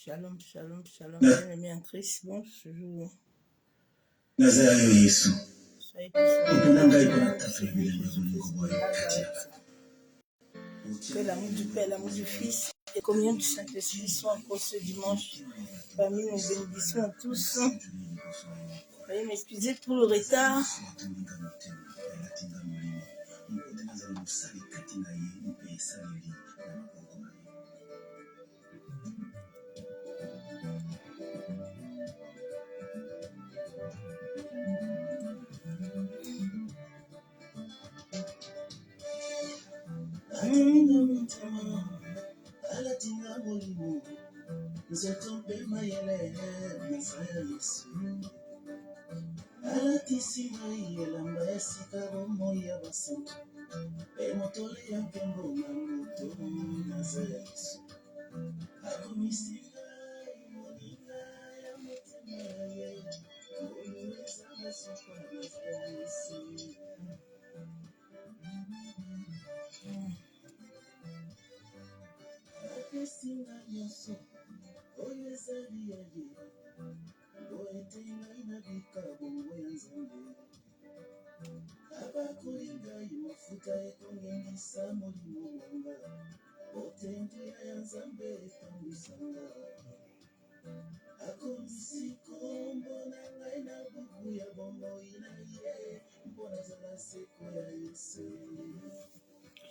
Shalom, shalom, shalom, bien-aimés en Christ. Bonjour. Soyez Que l'amour du Père, l'amour du Fils et communion du Saint-Esprit soient encore ce dimanche parmi nos bénédictions à tous. Veuillez m'excuser pour le retard.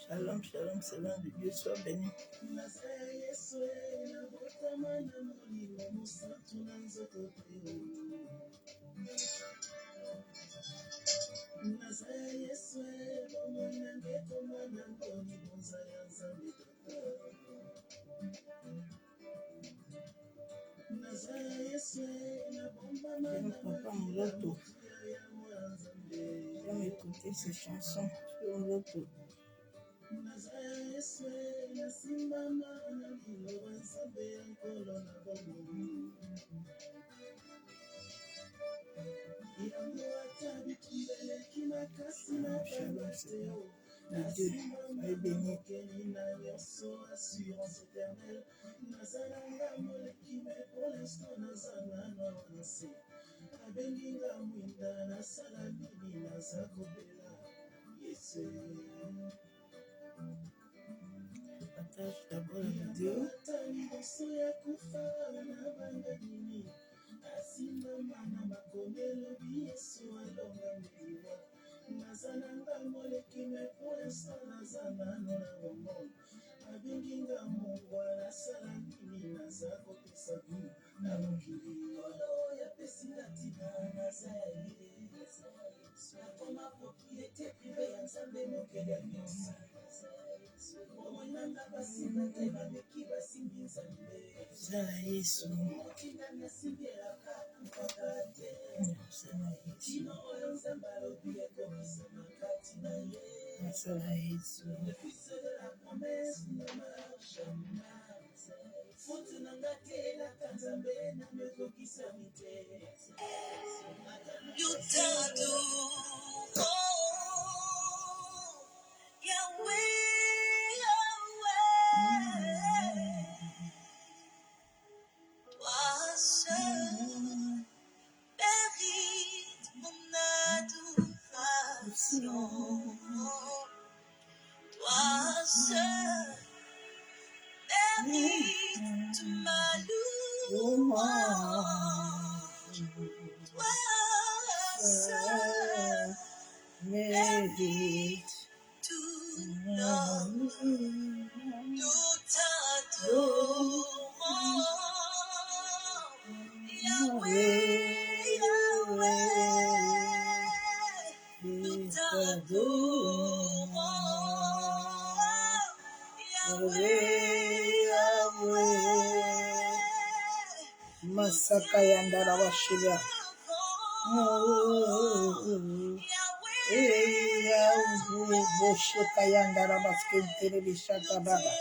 Shalom, shalom, Seigneur de Dieu, sois béni. Papa Mouloto, j'aime écouter ces chansons sur Mouloto. Shalom, Seigneur de Dieu, soyez bénis. Je partage d'abord la vidéo. Zala Yesu. Zala Yesu. Masaka yandara bashira. Boshika yandara baskentere bishaka baba.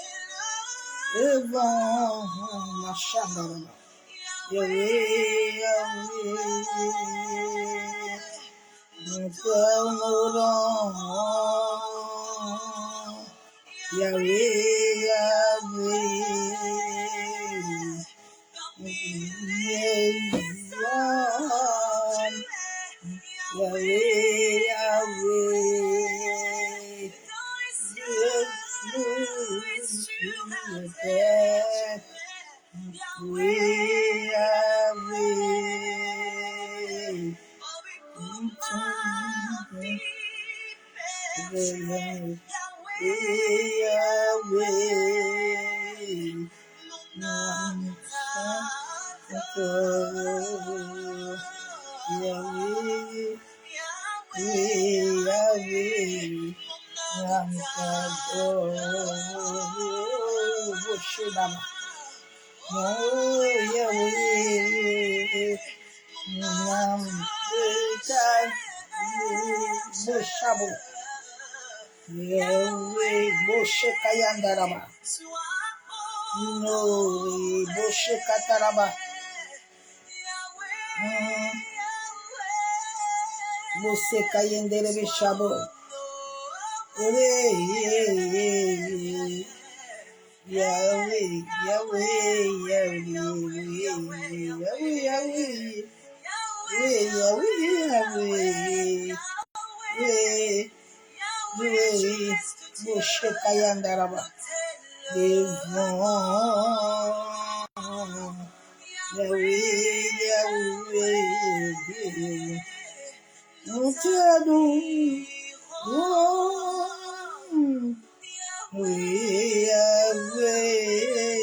Eva mashandara. Yahweh, Yahweh, Yahweh, Moshe Kayandaraba. No, Moshe Kataraba. Moshe Kayenderebe Shabo. Yahweh, Yahweh, Yahweh, Yahweh, Moshe Kayandaraba. Yahweh, nous t'adorons. Yahweh,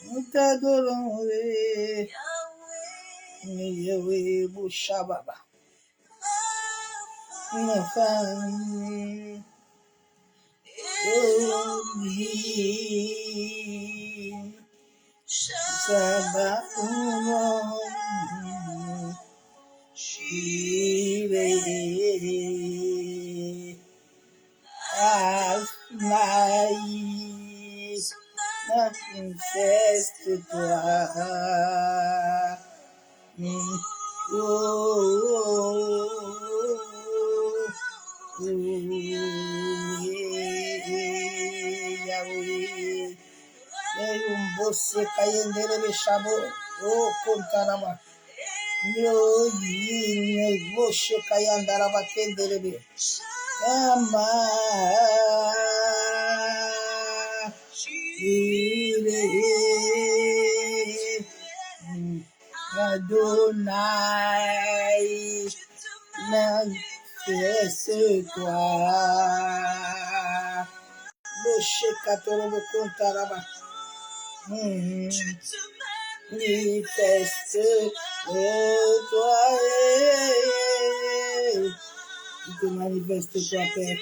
nous t'adorons. Yahweh, Bouchababa. Nos femmes, Sabbath, Shireh, Almaïs, manifeste-toi. Yahweh, Bosse Kayendere Shabo, oh Kontarama, no Yine Moshe Kayandaraba Kenderebe, Ama Adonai, manifeste-toi. Moshe Katorobo Kontaraba. Manifeste-toi. Tu te manifestes, toi, Père.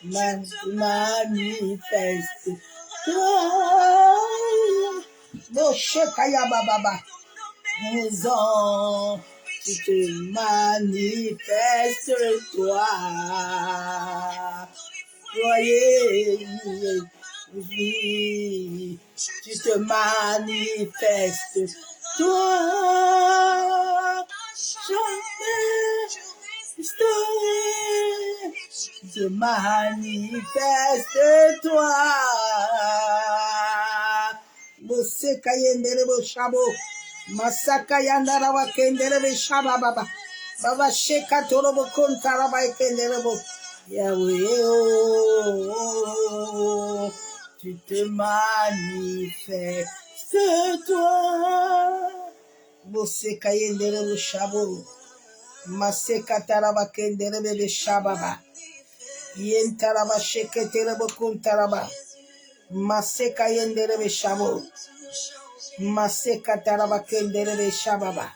Manifeste-toi. Moshe Kayababa. Maison, tu te manifestes, toi. Voyez, oui, tu te manifestes, toi. Jamais, tu te manifestes, toi. Bose kayendere bo shabo. Masaka yandara wa kendere be shaba baba. Baba sheka torobo kontara ba kendere bo. Yahweh, oh, tu te manifestes, toi. Bose kayendere bo shabo. Maseka taraba kendere be shaba ba. Yentara ba sheketere bo kontara ba. Maseka yendere be shabo. Maseka taraba kendere be shababa.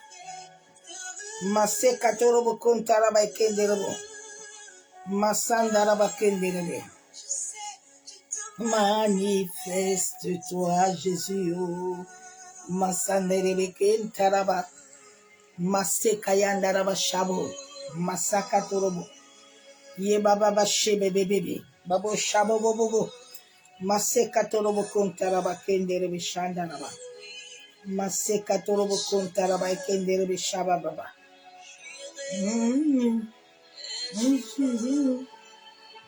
Maseka torobo kontaraba kenderebo. Masandara ba kendere be. Manifeste-toi, Jésus. Masandere be kentaraba. Maseka yandara ba shabo. Masaka torobo. Ye baba ba shebe bebe. Babo shabo bobo. Maseka torobo kontaraba kendere be shandara ba. Maseka torobo kontara ba kendere be shaba baba.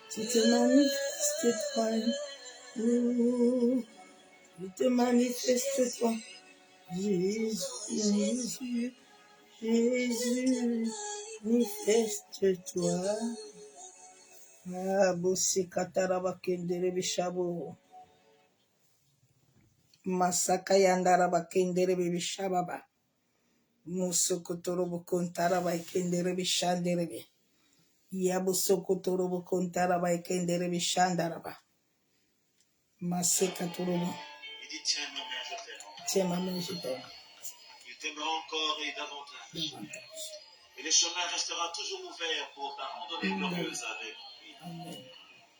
Tu te manifestes, toi. Tu te manifestes, toi. Jésus, Jésus, manifeste-toi. Ah, bosse katara ba kendere be shabo. Masaka yandaraba kenderebe bishababa. Musokotorobo kontaraba kenderebe shanderebe. Yabusokotorobo kontaraba kenderebe shandaraba. Maseka torobo. Il dit, tiens, ma mère, je t'aime. Tiens, ma main, je t'aime. Il t'aimera encore et davantage. Et le chemin restera toujours ouvert pour ta randonnée glorieuse avec lui. Amen.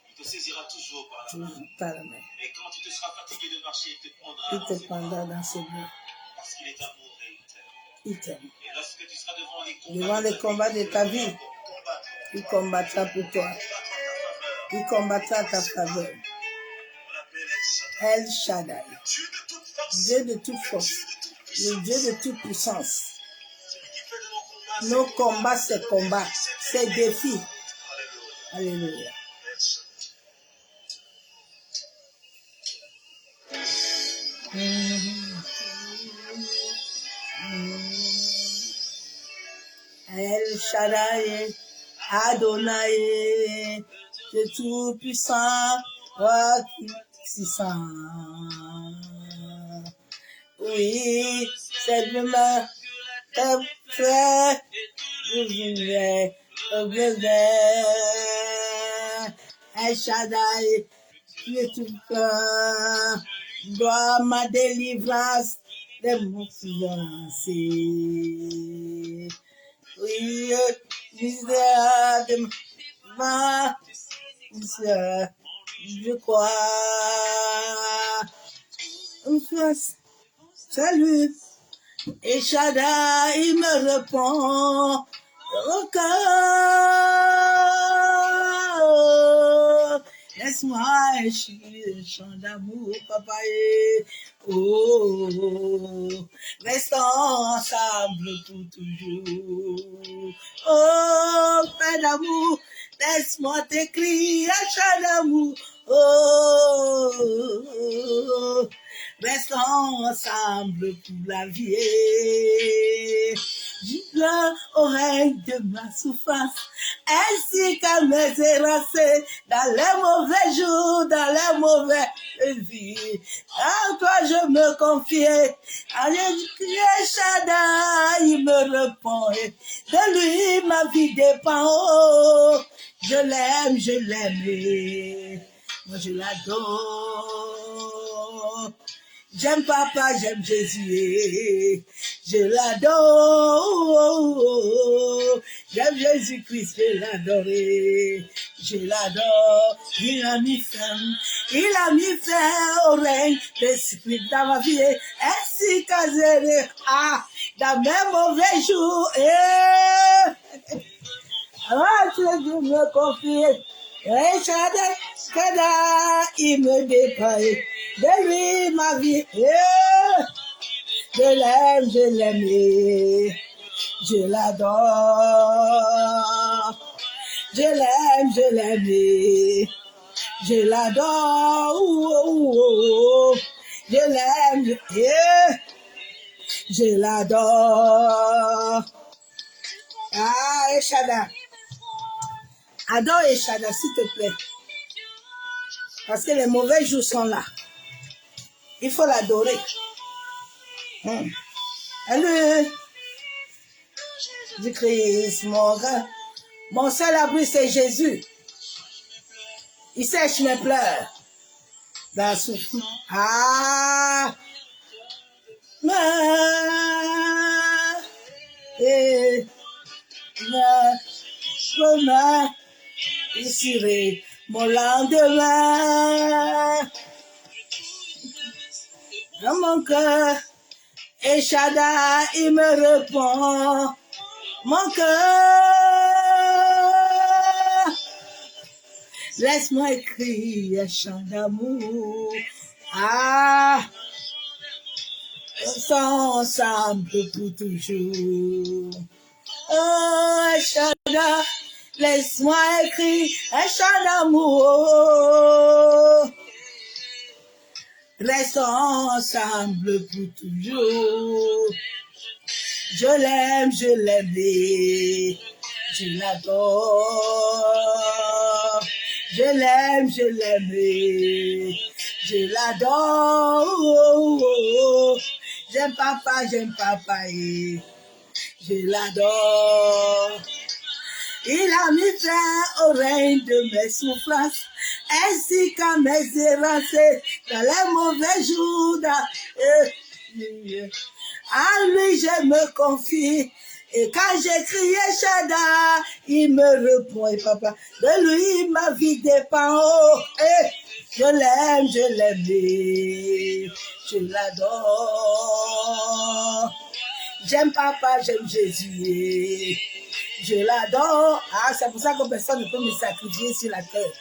Il te saisira toujours par la main. Toujours par la main. Et quand tu te seras fatigué de marcher, il te prendra Il dans te ses prendra bras. dans ses bras. Parce qu'il est amour et il t'aime. Il t'aime. Et lorsque tu seras devant Devant les combats de ta vie, il combattra pour toi. Il combattra à ta faveur. El Shaddai, Dieu de toute force, le Dieu de toute puissance. Nos combats, ces combats, ces défis. Alléluia. El Shaddai, Adonai, le tout-puissant, roi qui puissant. Oui, c'est demain, tes frères, je vais, El Shaddai, le tout-puissant, dois ma délivrance de mon fiancé. Oui, je crois. Salut. Et Shaddai, il me répond. Encore. Laisse-moi échouer le chant d'amour, papa. Oh, restons ensemble pour toujours. Oh, Père d'amour, laisse-moi t'écrire un chant d'amour. Oh, restons ensemble pour la vie. Dis-le oreille de ma souffrance, ainsi qu'à mes errances, dans les mauvais jours, dans les mauvais vies. En toi je me confie, à Jésus Shaddai, il me répond, de lui ma vie dépend. Oh, je l'aime, moi je l'adore. J'aime papa, j'aime Jésus, je l'adore. J'aime Jésus-Christ, je l'adore, Il a mis fin au règne d'esprit dans ma vie, ainsi qu'à zéro, dans mes mauvais jours. Alors tu me confies, et Shaddai, il me dépasse. De lui ma vie, je l'aime, je l'adore, je l'aime, je l'adore, je l'aime, je l'adore. Ah, Eshada, adore Eshada, s'il te plaît, parce que les mauvais jours sont là. Il faut l'adorer. Allez, du Christ, mon seul abri, c'est Jésus. Il sèche mes pleurs. Dans souffle. Il serait mon lendemain. Dans mon cœur, et Shaddai, il me répond, mon cœur, laisse-moi écrire un chant d'amour, ensemble pour toujours. Oh, Shaddai, laisse-moi écrire un chant d'amour. Restons ensemble pour toujours. Je l'aime, je l'adore. Je l'aime, Je l'adore. J'aime papa, je l'adore. Il a mis fin au règne de mes souffrances, ainsi qu'à mes errances dans les mauvais jours. À lui je me confie. Et quand j'ai crié Shada, il me répond, et papa, de lui ma vie dépend. Oh, je l'aime, je l'adore. J'aime papa, j'aime Jésus. Je l'adore. Ah, c'est pour ça que personne ne peut me sacrifier sur la terre.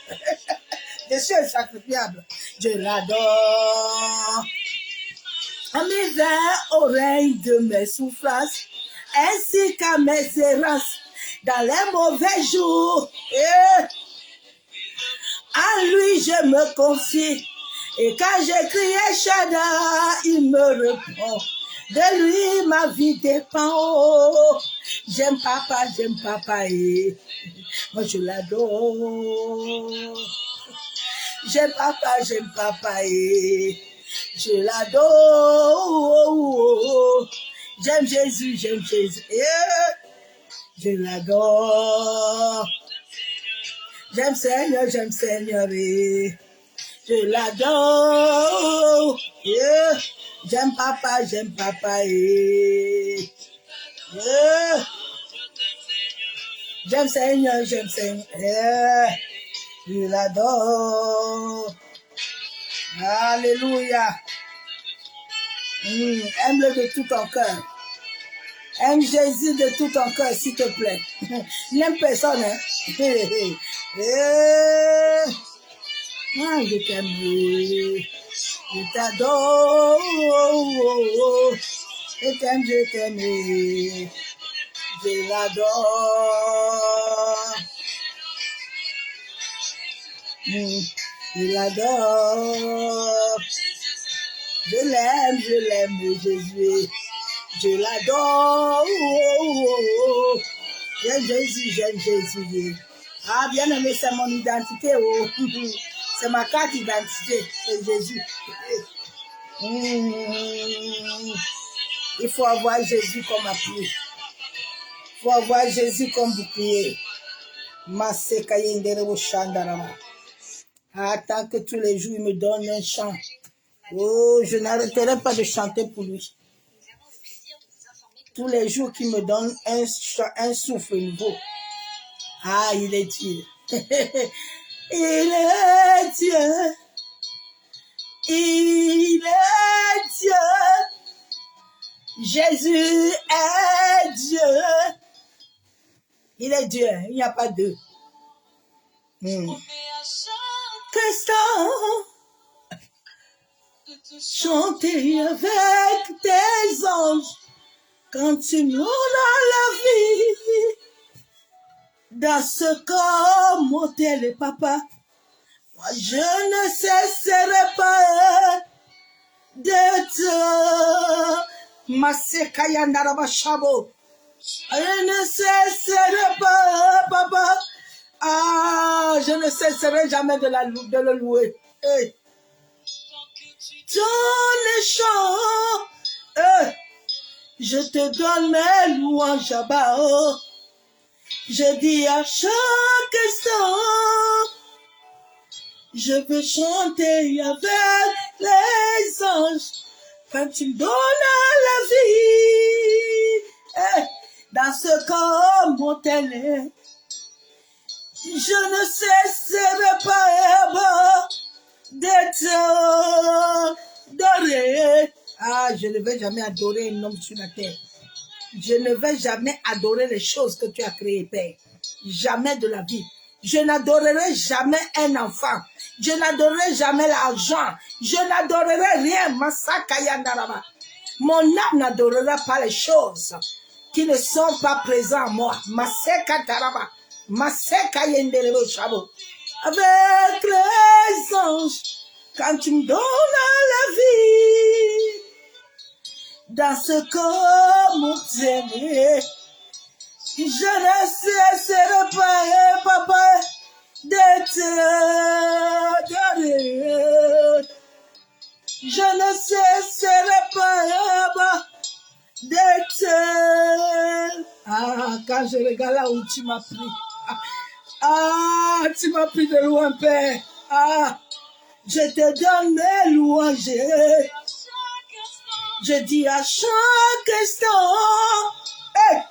Je suis insacrifiable. Je l'adore. En misère au règne de mes souffrances, ainsi qu'à mes errances dans les mauvais jours. À lui je me confie. Et quand j'ai crié Shada, il me répond. De lui ma vie dépend. Oh, j'aime papa, moi je l'adore. J'aime papa, je l'adore. J'aime Jésus, je l'adore. J'aime Seigneur, je l'adore. J'aime papa, J'aime Seigneur, je l'adore. Alléluia. Aime-le de tout ton cœur. Aime Jésus de tout ton cœur, s'il te plaît. N'aime personne, hein. Je t'aime. Je t'adore. Je t'aime. Je l'adore. Je l'adore. Je l'aime, Jésus. Je l'adore. J'aime Jésus. Ah, bien aimé, c'est mon identité. Oh. C'est ma carte d'identité, c'est Jésus. Il faut avoir Jésus comme appui. Il faut avoir Jésus comme bouclier. Tant que tous les jours, il me donne un chant. Oh, je n'arrêterai pas de chanter pour lui. Tous les jours qu'il me donne un souffle nouveau. Ah, il est Dieu. Il est Dieu. Jésus est Dieu. Il est Dieu. Il n'y a pas deux. Question. Chanter avec tes anges quand tu nous donnes la vie. Dans ce corps, mon tel papa, moi je ne cesserai pas de te. Je ne cesserai pas, papa. Ah, je ne cesserai jamais de le louer. Hey. Dans les chants, je te donne mes louanges à bas. Je dis à chaque instant, je veux chanter avec les anges quand tu me donnes la vie. Dans ce corps mortel, je ne cesserai pas de t'adorer. Ah, je ne vais jamais adorer un homme sur la terre. Je ne vais jamais adorer les choses que tu as créées, Père. Jamais de la vie. Je n'adorerai jamais un enfant. Je n'adorerai jamais l'argent. Je n'adorerai rien. Mon âme n'adorera pas les choses qui ne sont pas présentes en moi. Avec les anges, quand tu me donnes la vie, dans ce corps mortel, je ne cesserai pas, papa, de te donner. Je ne cesserai pas d'être. Ah, quand je regarde là où tu m'as pris. Ah, tu m'as pris de loin, Père. Ah, je te donne mes louanges. Je dis à chaque instant, hey,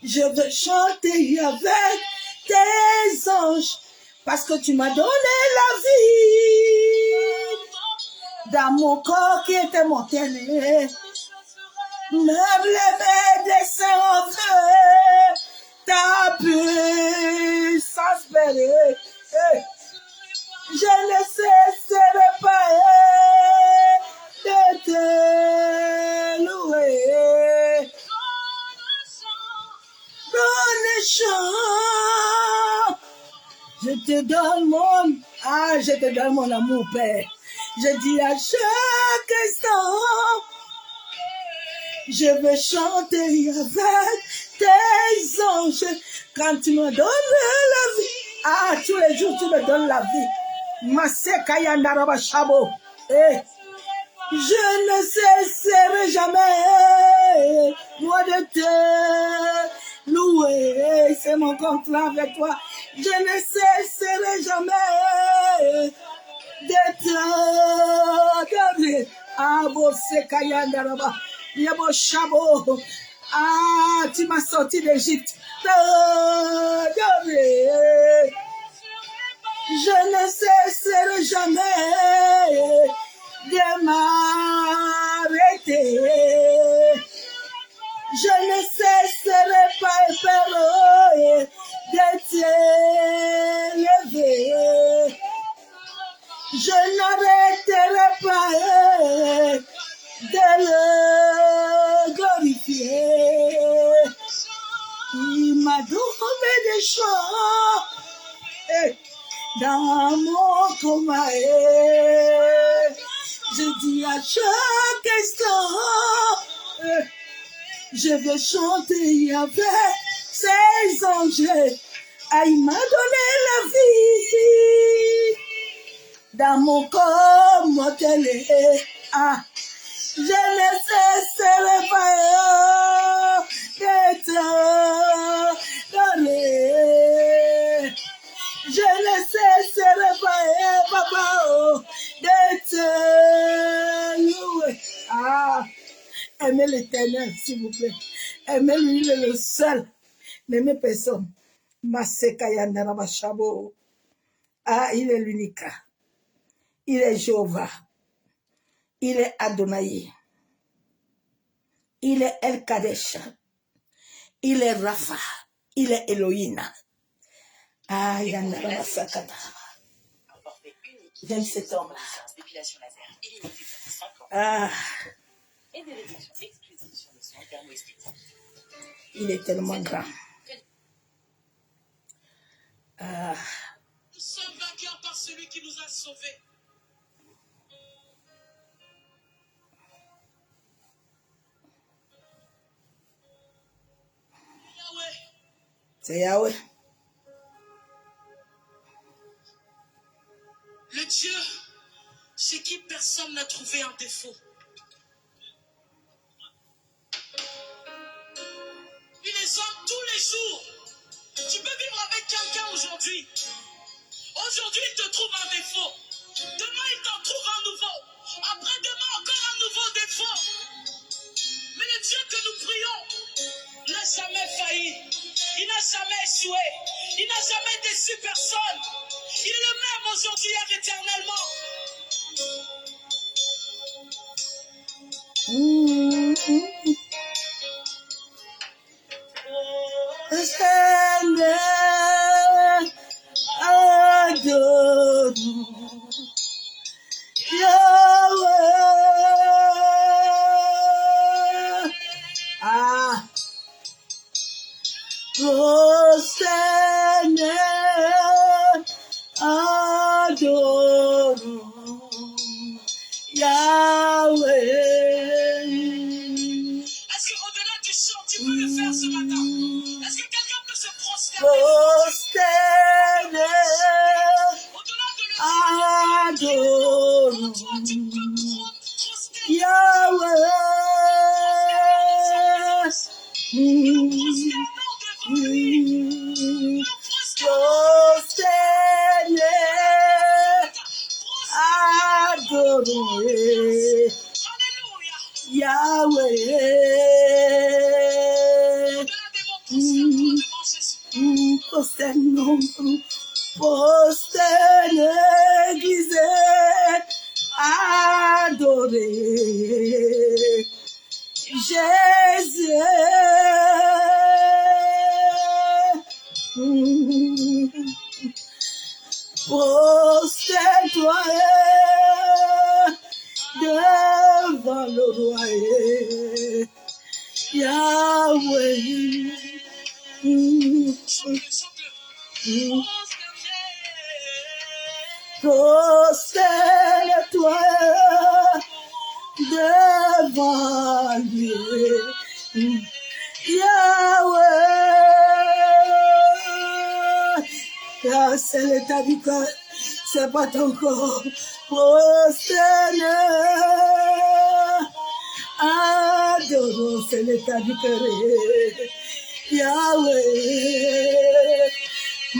je veux chanter avec tes anges parce que tu m'as donné la vie dans mon corps qui était mortel. Même les médecins ont vu ta puissance belle. Hey. Je ne cesserai pas de te louer. Dans les champs, je te donne je te donne mon amour, Père. Je dis à chaque instant, je vais chanter avec tes anges. Quand tu me donnes la vie, ah, tous les jours tu me donnes la vie. Masekaya Naraba Shabo. Eh, je ne cesserai jamais, moi, de te louer. C'est mon contrat avec toi. Je ne cesserai jamais de te donner. Ah, Bosekaya Naraba. Yabo Shabo. Ah, tu m'as sorti d'Égypte. Je ne cesserai jamais de m'arrêter. Je ne cesserai pas, Père, de t'élever. Je n'arrêterai pas de le glorifier. Il m'a donné des chants dans mon coma. Je dis à chaque instant, je vais chanter avec ces anges. Ah, il m'a donné la vie dans mon corps mortel. Ah, je ne cesserai pas de te donner. Je ne cesserai pas, papa, de te louer. Ah, aimez l'Éternel, s'il vous plaît. Aimez-lui, il est le seul. N'aimez personne. Masekaya Narabashabo. Ah, il est l'unique. Il est Jéhovah. Il est Adonai. Il est El Kadesh. Il est Rapha. Il est Elohim. Ah, Yanara Sakata. J'aime cet homme-là. Ah. Il est tellement grand. Ah. Nous sommes vainqueurs par celui qui nous a sauvés. C'est Yahweh. Le Dieu chez qui personne n'a trouvé un défaut. Il les aime tous les jours. Tu peux vivre avec quelqu'un aujourd'hui. Aujourd'hui, il te trouve un défaut. Demain, il t'en trouve un nouveau. Après-demain, encore un nouveau défaut. Mais le Dieu que nous prions n'a jamais failli. Il n'a jamais échoué. Il n'a jamais déçu personne. Il est le même aujourd'hui et éternellement. Seigneur, adore Yahweh. Ah, oh Seigneur, adore Yahweh. Yahweh. Posterne, posterne, église, adorer Jésus. Posterne-toi devant le roi Yahweh. Prosterne-toi devant lui, Yahweh. C'est l'état du cœur, c'est pas ton corps. Prosterne, adorons, c'est l'état du cœur. Yahweh.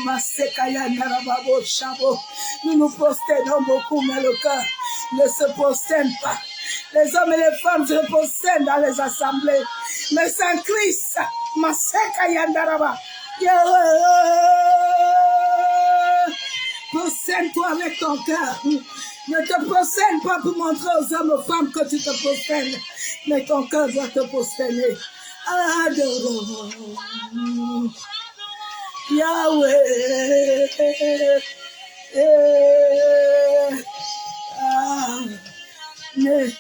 Masekaya Narababo Shabo. Nous nous prosternons beaucoup, mais le cœur ne se prosterne pas. Les hommes et les femmes se prosternent dans les assemblées. Mais sans Christ, Masekaya Naraba. Yahweh. Prosterne-toi avec ton cœur. Ne te prosterne pas pour montrer aux hommes et aux femmes que tu te prosternes. Mais ton cœur doit te prosterner. Adorons Yahweh. Me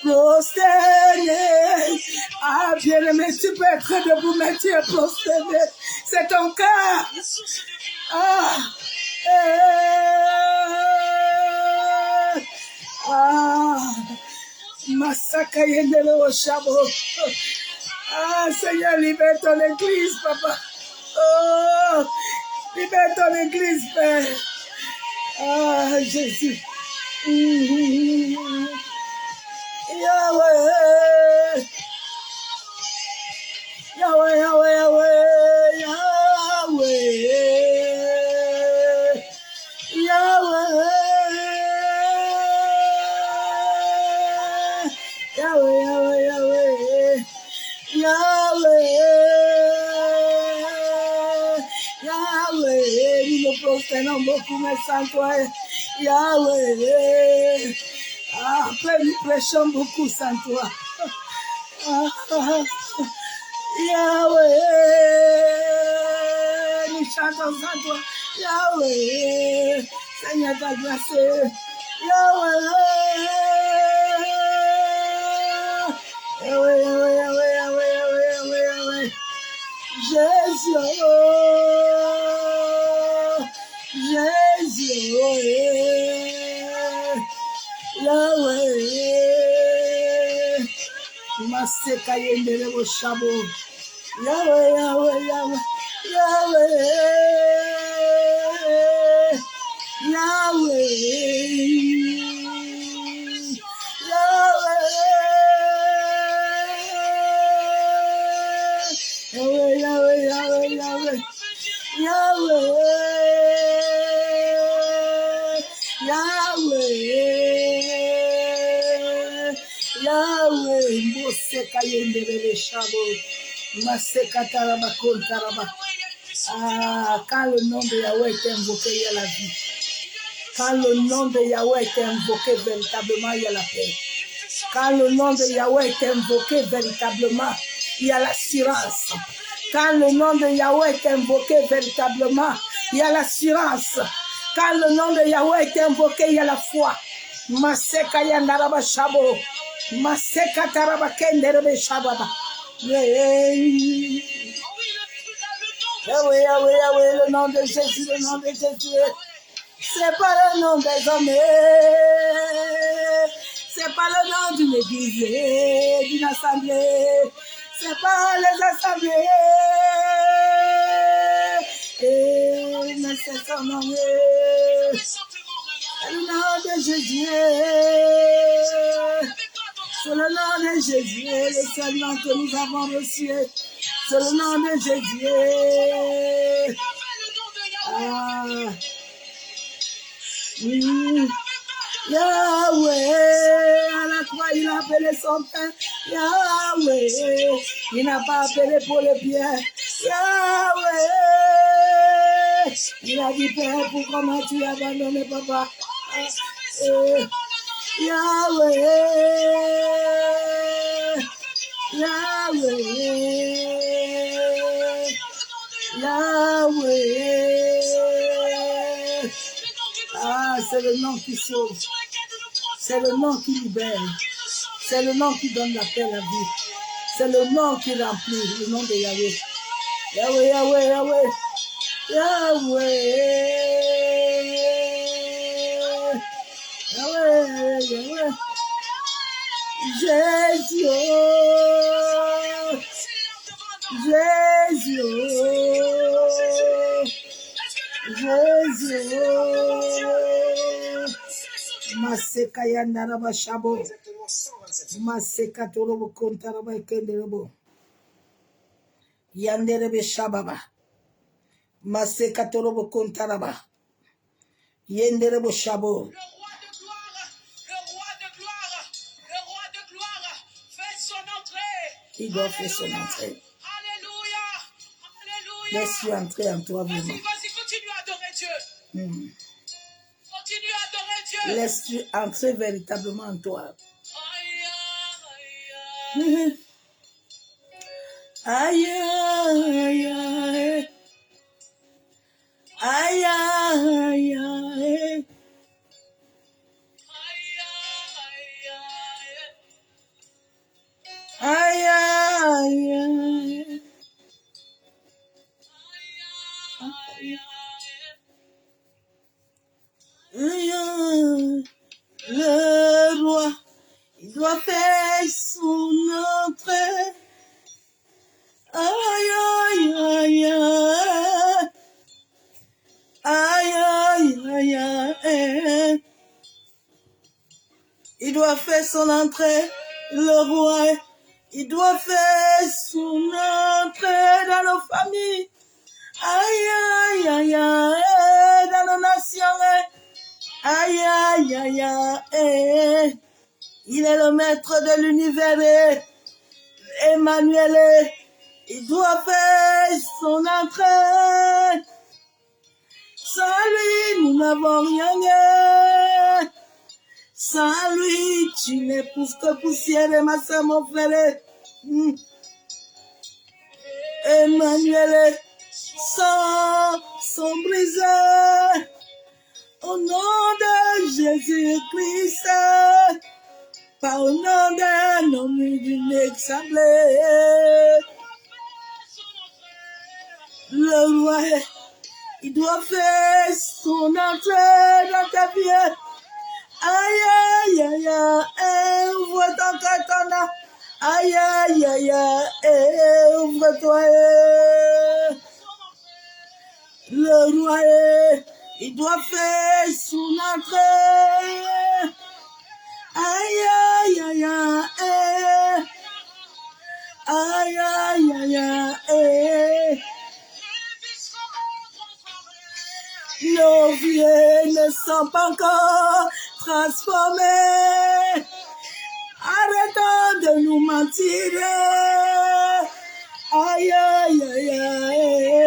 prosterner. Ah, bien-aimé, tu peux être debout, mais tu es prosterné. C'est ton cœur. Massacre Yendele au Chabo. Seigneur, libère ton église, papa. Oh, libère ton église, Père. Jésus. Yahweh. Yahweh, Yahweh, Yahweh, Yahweh. Yahweh. Yahweh, Yahweh, Yahweh. Yahweh, Yahweh, nous nous prosternons beaucoup, mais sans toi, Yahweh. Après, nous prêchons beaucoup sans toi. Yahweh, nous chantons sans toi. Yahweh, Seigneur ta grâce. Yahweh, Yahweh, Yahweh, Yahweh, Yahweh, Yahweh, Yahweh. Jésus, Yahweh, Maseka Yendele Shabo. Yahweh, Yahweh, Yahweh, Yahweh, Yahweh, Yahweh, Yahweh, Yahweh, Yahweh, Yahweh, Yahweh, Yahweh, Yahweh, Moseka Yendele Shabo. Maseka Taraba Kontaraba. Quand le nom de Yahweh est invoqué, il y a la vie. Quand le nom de Yahweh est invoqué, véritablement, il y a la paix. Quand le nom de Yahweh est invoqué, véritablement, il y a l'assurance. Quand le nom de Yahweh est invoqué, véritablement, il y a l'assurance. Quand le nom de Yahweh est invoqué, il y a la foi. Maseka Yandaraba Shabo. Maseka Taraba Kenderebe Shababa. Yahweh, Yahweh, Yahweh, le nom de Jésus, le nom de Jésus. C'est pas le nom des hommes, c'est pas le nom d'une église, d'une assemblée, c'est pas les assemblées, mais c'est son nom, le nom de Jésus. C'est le nom de Jésus, le seul nom que nous avons reçu. C'est le nom de Jésus. Yahweh, à la croix il a appelé son temps. Yahweh, il n'a pas appelé pour le bien. Yahweh, il a dit, Père, pour comment tu as abandonné, papa. Yahweh, Yahweh, Yahweh. Ah, c'est le nom qui sauve. C'est le nom qui libère. C'est le nom qui donne la paix, la vie. C'est le nom qui remplit, le nom de Yahweh. Yahweh, Yahweh, Yahweh. Yahweh. Yahweh, Yahweh. Jésus. Jésus. Jésus. Maseka yandaraba shabo. Maseka torobo kontaraba kenderebo. Yanderebe shababa. Maseka torobo kontaraba. Yenderebo shabo. Le roi de gloire, le roi de gloire, fait son entrée. Il doit faire son entrée. Alléluia, alléluia. Laisse-lui entrer en toi vraiment. Vas-y, continue à adorer Dieu. Continue à adorer Dieu. Laisse-lui entrer véritablement en toi. Aïe, aïe, aïe. Aïe, aïe, aïe. Aïe, aïe, aïe. Le roi, il doit faire son entrée. Aïe, aïe, aïe, aïe, aïe, aïe, aïe. Il doit faire son entrée, le roi. Il doit faire son entrée dans nos familles. Aïe, aïe, aïe, aïe, dans nos nations. Aïe, aïe, aïe, aïe. Il est le maître de l'univers. Emmanuel, il doit faire son entrée. Sans lui, nous n'avons rien. Sans lui, tu n'es plus que poussière, ma soeur, mon frère. Emmanuel, sans brisé. Au nom de Jésus-Christ, pas au nom d'un homme d'une assemblée. Le roi, il doit faire son entrée dans ta vie. Aïe, aïe, aïe, aïe, ouvre ton cœur. Aïe, aïe, aïe, aïe, ouvre-toi. Le roi, il doit faire son entrée. Aïe, aïe, aïe, aïe. Aïe, aïe, aïe, aïe. Nos vies ne sont pas encore transformées. Arrêtons de nous mentir. Aïe, aïe, aïe, aïe.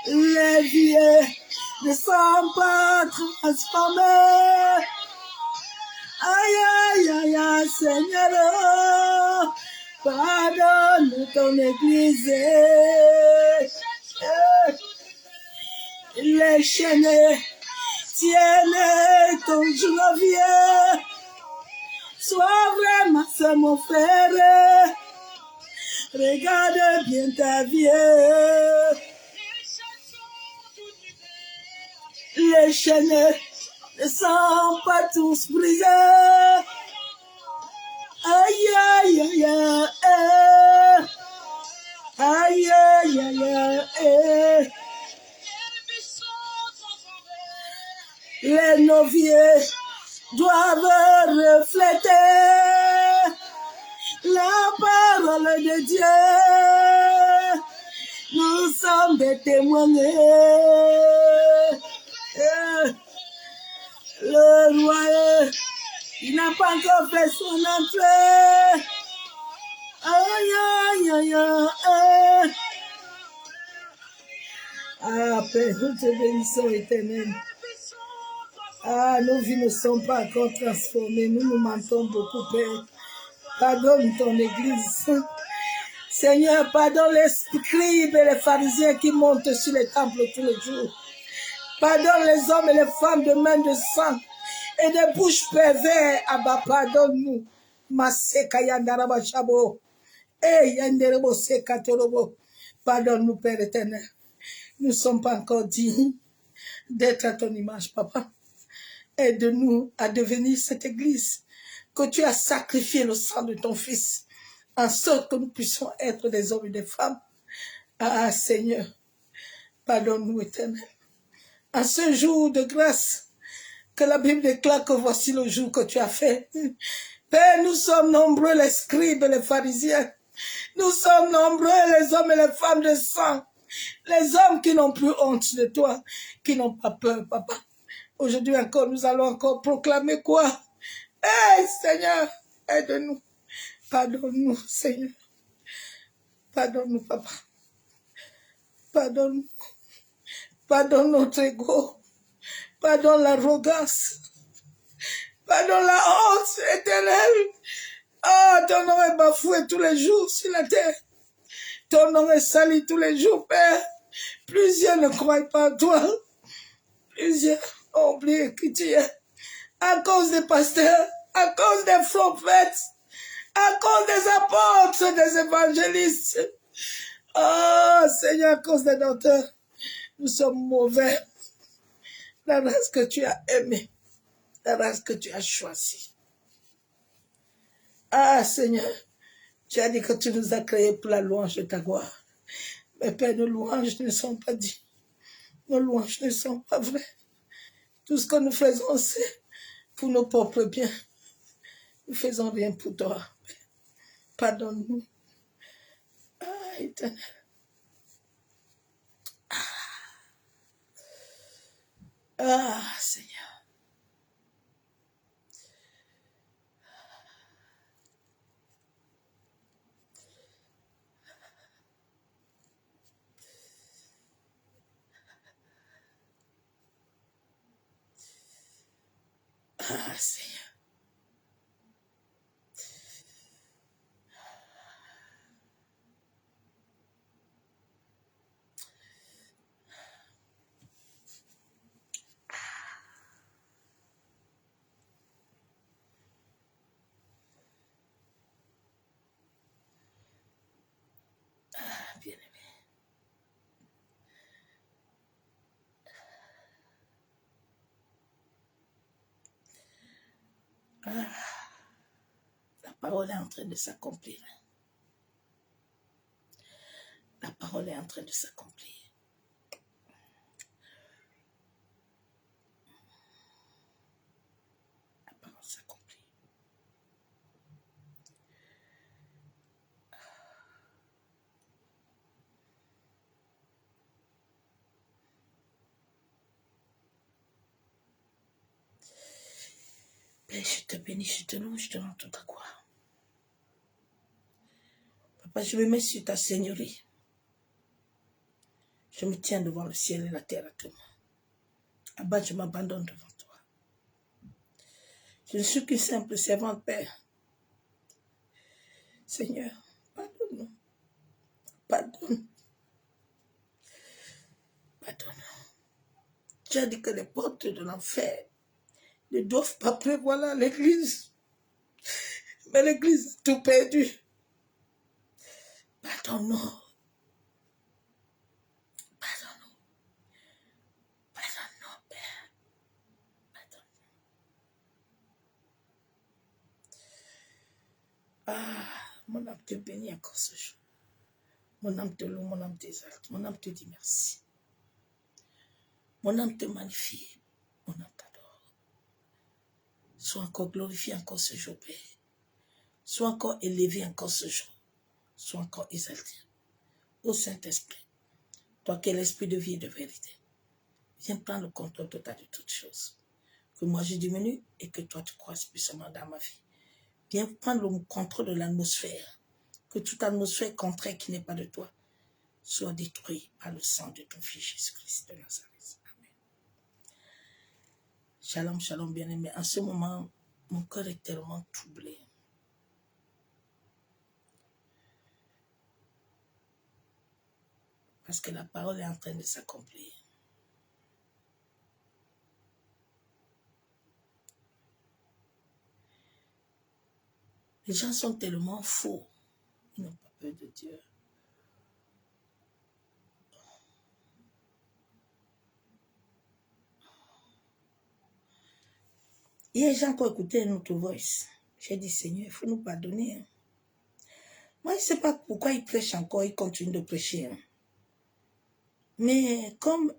Les vies ne sont pas transformées. Aïe, aïe, aïe, aïe, Seigneur, pardonne ton église. Les chaînes tiennent ton genou. Sois vraiment c'est mon frère. Regarde bien ta vie. Les chaînes ne sont pas tous brisées. Aïe, aïe, aïe, aïe. Aïe, aïe, aïe, aïe. Les noviers doivent refléter la parole de Dieu. Nous sommes des témoins. Le roi, Il n'a pas encore fait son entrée. Aïe, aïe, aïe, aïe. Ah, Père, nous te bénissons, Éternel. Ah, nos vies ne sont pas encore transformées. Nous nous mentons beaucoup, Père. Pardonne ton Église. Seigneur, pardonne les scribes et les pharisiens qui montent sur les temples tous les jours. Pardonne les hommes et les femmes de main de sang et de bouches pervers. Abba, pardonne-nous. Masekayandara Chabo. Yanderebo Sekatorobo. Pardonne-nous, Père éternel. Nous ne sommes pas encore dignes d'être à ton image, Papa. Aide-nous à devenir cette église que tu as sacrifié le sang de ton Fils, en sorte que nous puissions être des hommes et des femmes. Ah, Seigneur, pardonne-nous, éternel. En ce jour de grâce, que la Bible déclare que voici le jour que tu as fait. Père, nous sommes nombreux, les scribes et les pharisiens. Nous sommes nombreux, les hommes et les femmes de sang. Les hommes qui n'ont plus honte de toi, qui n'ont pas peur, Papa. Aujourd'hui encore, nous allons encore proclamer quoi? Hey, Seigneur, aide-nous. Pardonne-nous, Seigneur. Pardonne-nous, Papa. Pardonne-nous. Pardonne notre ego. Pardonne l'arrogance. Pardonne la honte éternelle. Oh, ton nom est bafoué tous les jours sur la terre. Ton nom est sali tous les jours, Père. Plusieurs ne croient pas en toi. Plusieurs ont oublié qui tu es. À cause des pasteurs, à cause des prophètes, à cause des apôtres, des évangélistes. Oh, Seigneur, à cause des docteurs, nous sommes mauvais. La race que tu as aimée, la race que tu as choisie. Ah, Seigneur, tu as dit que tu nous as créés pour la louange de ta gloire. Mais Père, nos louanges ne sont pas dignes. Nos louanges ne sont pas vraies. Tout ce que nous faisons, c'est pour nos propres biens. Nous ne faisons rien pour toi. Pardonne-nous. Ah, éternel. Ah, Seigneur. Ah, Seigneur. Ah, bien-aimé. Ah, la parole est en train de s'accomplir. La parole est en train de s'accomplir. La parole s'accomplit. Père, je te bénis, je te loue, je te rends toute ta gloire. Papa, je me mets sur ta seigneurie. Je me tiens devant le ciel et la terre à témoin. Abba, je m'abandonne devant toi. Je ne suis qu'une simple servante, Père. Seigneur, pardonne-nous. Pardonne. Pardonne-nous. Tu as dit que les portes de l'enfer ne doivent pas prévaloir l'église. Mais l'église a tout perdu. Pardonne-nous. Pardonne-nous. Pardonne-nous, Père. Pardonne-nous. Ah, mon âme te bénit encore ce jour. Mon âme te loue, mon âme t'exalte, mon âme te dit merci. Mon âme te magnifie, mon âme t'adore. Sois encore glorifié encore ce jour, Père. Sois encore élevé encore ce jour. Sois encore exalté. Ô Saint-Esprit, toi qui es l'esprit de vie et de vérité, viens prendre le contrôle total de toutes choses. Que moi je diminue et que toi tu croisses puissamment dans ma vie. Viens prendre le contrôle de l'atmosphère. Que toute atmosphère contraire qui n'est pas de toi soit détruite par le sang de ton Fils Jésus-Christ de Nazareth. Amen. Shalom, shalom, bien-aimé. En ce moment, mon cœur est tellement troublé. Parce que la parole est en train de s'accomplir. Les gens sont tellement faux. Ils n'ont pas peur de Dieu. Il y a des gens qui ont écouté notre voice. J'ai dit, Seigneur, il faut nous pardonner. Moi, je ne sais pas pourquoi ils prêchent encore, ils continuent de prêcher. Mais comme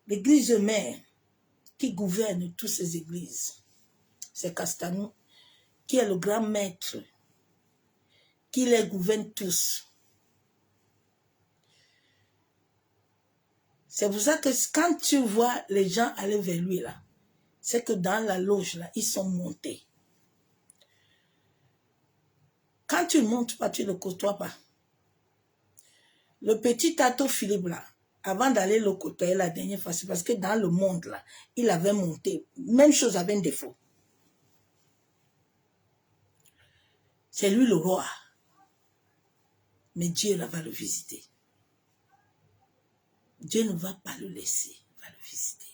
l'église mère qui gouverne toutes ces églises, c'est Castanou, qui est le grand maître, qui les gouverne tous. C'est pour ça que quand tu vois les gens aller vers lui là, c'est que dans la loge là, ils sont montés. Quand tu ne montes pas, tu ne le côtoies pas. Le petit Tato Philippe là, avant d'aller le côtoyer la dernière fois, c'est parce que dans le monde là, il avait monté. Même chose avec un défaut. C'est lui le roi. Mais Dieu là va le visiter. Dieu ne va pas le laisser, il va le visiter.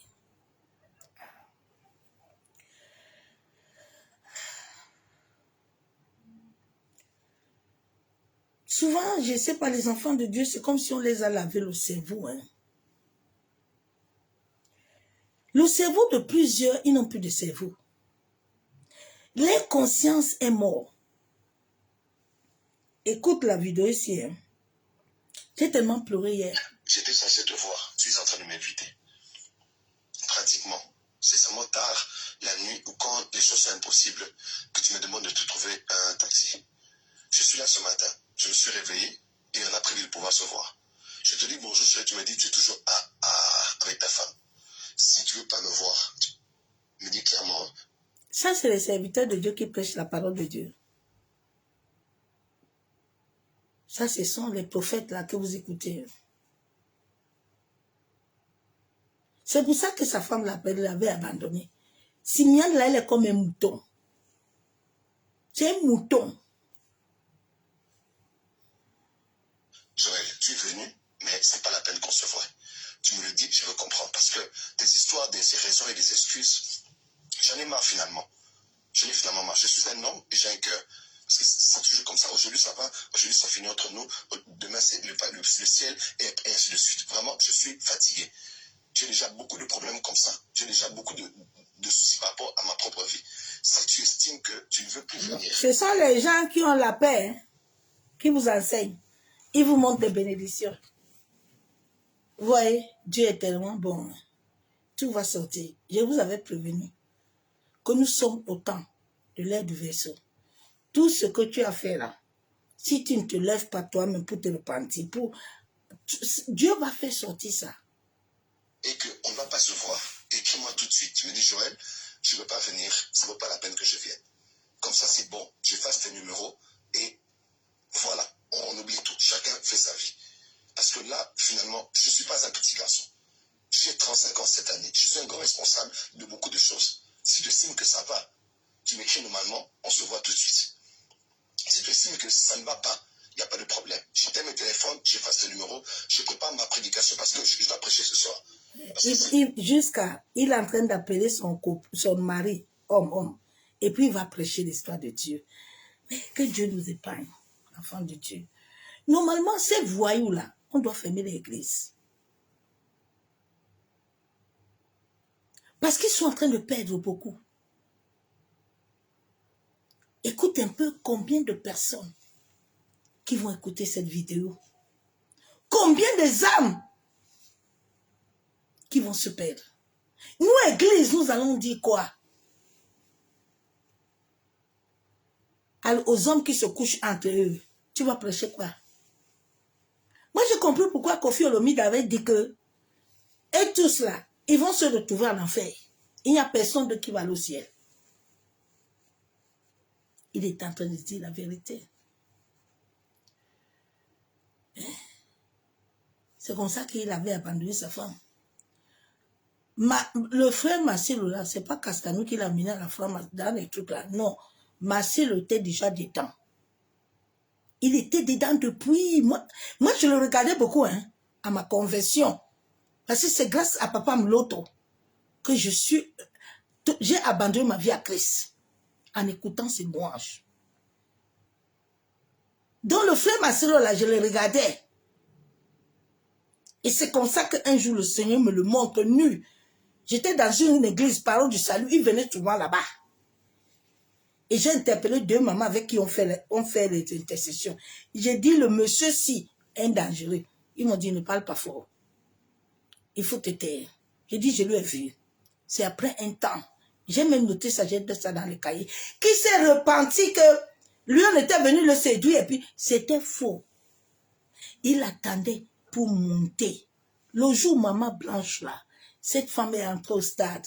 Souvent, je ne sais pas, les enfants de Dieu, c'est comme si on les a lavé le cerveau. Hein. Le cerveau de plusieurs, ils n'ont plus de cerveau. L'inconscience est morte. Écoute la vidéo ici. Hein. J'ai tellement pleuré hier. J'étais censé te voir. Tu es en train de m'inviter. Pratiquement. C'est seulement tard, la nuit, ou quand les choses sont impossibles, que tu me demandes de te trouver un taxi. Je suis là ce matin. Je me suis réveillé et on a prévu de pouvoir se voir. Je te dis bonjour, tu me dis tu es toujours avec ta femme. Si tu veux pas me voir, me dis clairement. Ça, c'est les serviteurs de Dieu qui prêchent la parole de Dieu. Ça, ce sont les prophètes là que vous écoutez. C'est pour ça que sa femme l'avait abandonné. Simeon là, elle est comme un mouton. C'est un mouton. Joël, tu es venu, mais c'est pas la peine qu'on se voie. Tu me le dis, je veux comprendre. Parce que des histoires, des raisons et des excuses, j'en ai marre finalement. J'en ai finalement marre. Je suis un homme et j'ai un cœur. Parce que c'est toujours comme ça. Aujourd'hui, ça va. Aujourd'hui, ça finit entre nous. Demain, c'est le ciel et ainsi de suite. Vraiment, je suis fatigué. J'ai déjà beaucoup de problèmes comme ça. J'ai déjà beaucoup de soucis par rapport à ma propre vie. Si tu estimes que tu ne veux plus venir... Ce sont les gens qui ont la paix, hein, qui vous enseignent. Ils vous montrent des bénédictions. Vous voyez, Dieu est tellement bon. Hein. Tout va sortir. Je vous avais prévenu que nous sommes au temps de l'ère du verseau. Tout ce que tu as fait là, si tu ne te lèves pas toi-même pour te repentir, Dieu va faire sortir ça. Et qu'on ne va pas se voir. Écris-moi tout de suite. Tu me dis, Joël, je ne veux pas venir. Ça ne vaut pas la peine que je vienne. Comme ça, c'est bon. J'efface tes numéros. Et voilà. On oublie tout. Chacun fait sa vie. Parce que là, finalement, je ne suis pas un petit garçon. J'ai 35 ans cette année. Je suis un grand responsable de beaucoup de choses. Si tu estimes que ça va, tu m'écris normalement, on se voit tout de suite. Si tu estimes que ça ne va pas, il n'y a pas de problème. Je t'aime au téléphone, j'efface le numéro, je prépare ma prédication parce que je dois prêcher ce soir. Il est en train d'appeler son mari, homme, et puis il va prêcher l'histoire de Dieu. Mais que Dieu nous épargne, enfants de Dieu. Normalement, ces voyous-là, on doit fermer l'église. Parce qu'ils sont en train de perdre beaucoup. Écoute un peu combien de personnes qui vont écouter cette vidéo. Combien des âmes qui vont se perdre. Nous, église, nous allons dire quoi? Aux hommes qui se couchent entre eux, tu vas prêcher quoi? Moi, j'ai compris pourquoi Kofi Olomide avait dit que, et tous là, ils vont se retrouver en enfer. Il n'y a personne de qui va aller au ciel. Il est en train de dire la vérité. C'est comme ça qu'il avait abandonné sa femme. Le frère Marcelo là, c'est pas Castanou qui l'a amené à la femme dans les trucs là. Non, Marcelo était déjà dedans. Il était dedans depuis. Moi je le regardais beaucoup hein, à ma conversion. Parce que c'est grâce à Papa Mloto que j'ai abandonné ma vie à Christ en écoutant ses louanges. Donc le frère Marcelo là, je le regardais. Et c'est comme ça qu'un jour le Seigneur me le montre nu. J'étais dans une église, parole du salut, il venait souvent là-bas. Et j'ai interpellé deux mamans avec qui on fait les intercessions. J'ai dit, le monsieur-ci est dangereux. Ils m'ont dit, ne parle pas fort. Il faut te taire. J'ai dit, je lui ai vu. C'est après un temps. J'ai même noté ça, j'ai noté ça dans le cahier. Qui s'est repenti que lui, on était venu le séduire et puis c'était faux. Il attendait pour monter. Le jour maman Blanche là, cette femme est entrée au stade.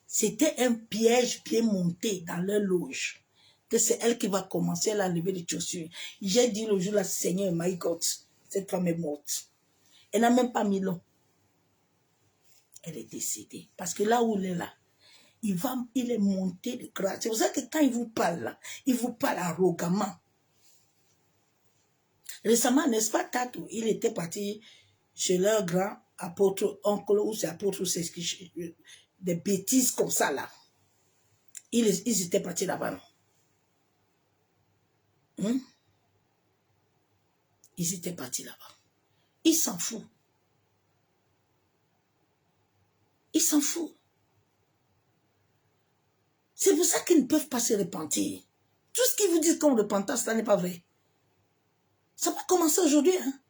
C'était un piège bien monté dans leur loge. Que c'est elle qui va commencer à lever les chaussures. J'ai dit le jour là, Seigneur, my God, cette femme est morte. Elle n'a même pas mis long. Elle est décédée. Parce que là où elle est là, il est monté de grâce. C'est pour ça que quand il vous parle là, il vous parle arrogamment. Récemment, n'est-ce pas, Tatou, il était parti chez leur grand apôtre, oncle, ou c'est apôtre, ou c'est ce qui... Des bêtises comme ça, là. Ils étaient partis là-bas. Ils étaient partis là-bas. Ils s'en foutent. Ils s'en foutent. C'est pour ça qu'ils ne peuvent pas se repentir. Tout ce qu'ils vous disent comme repentance, ça n'est pas vrai. Ça va commencer aujourd'hui. Hein?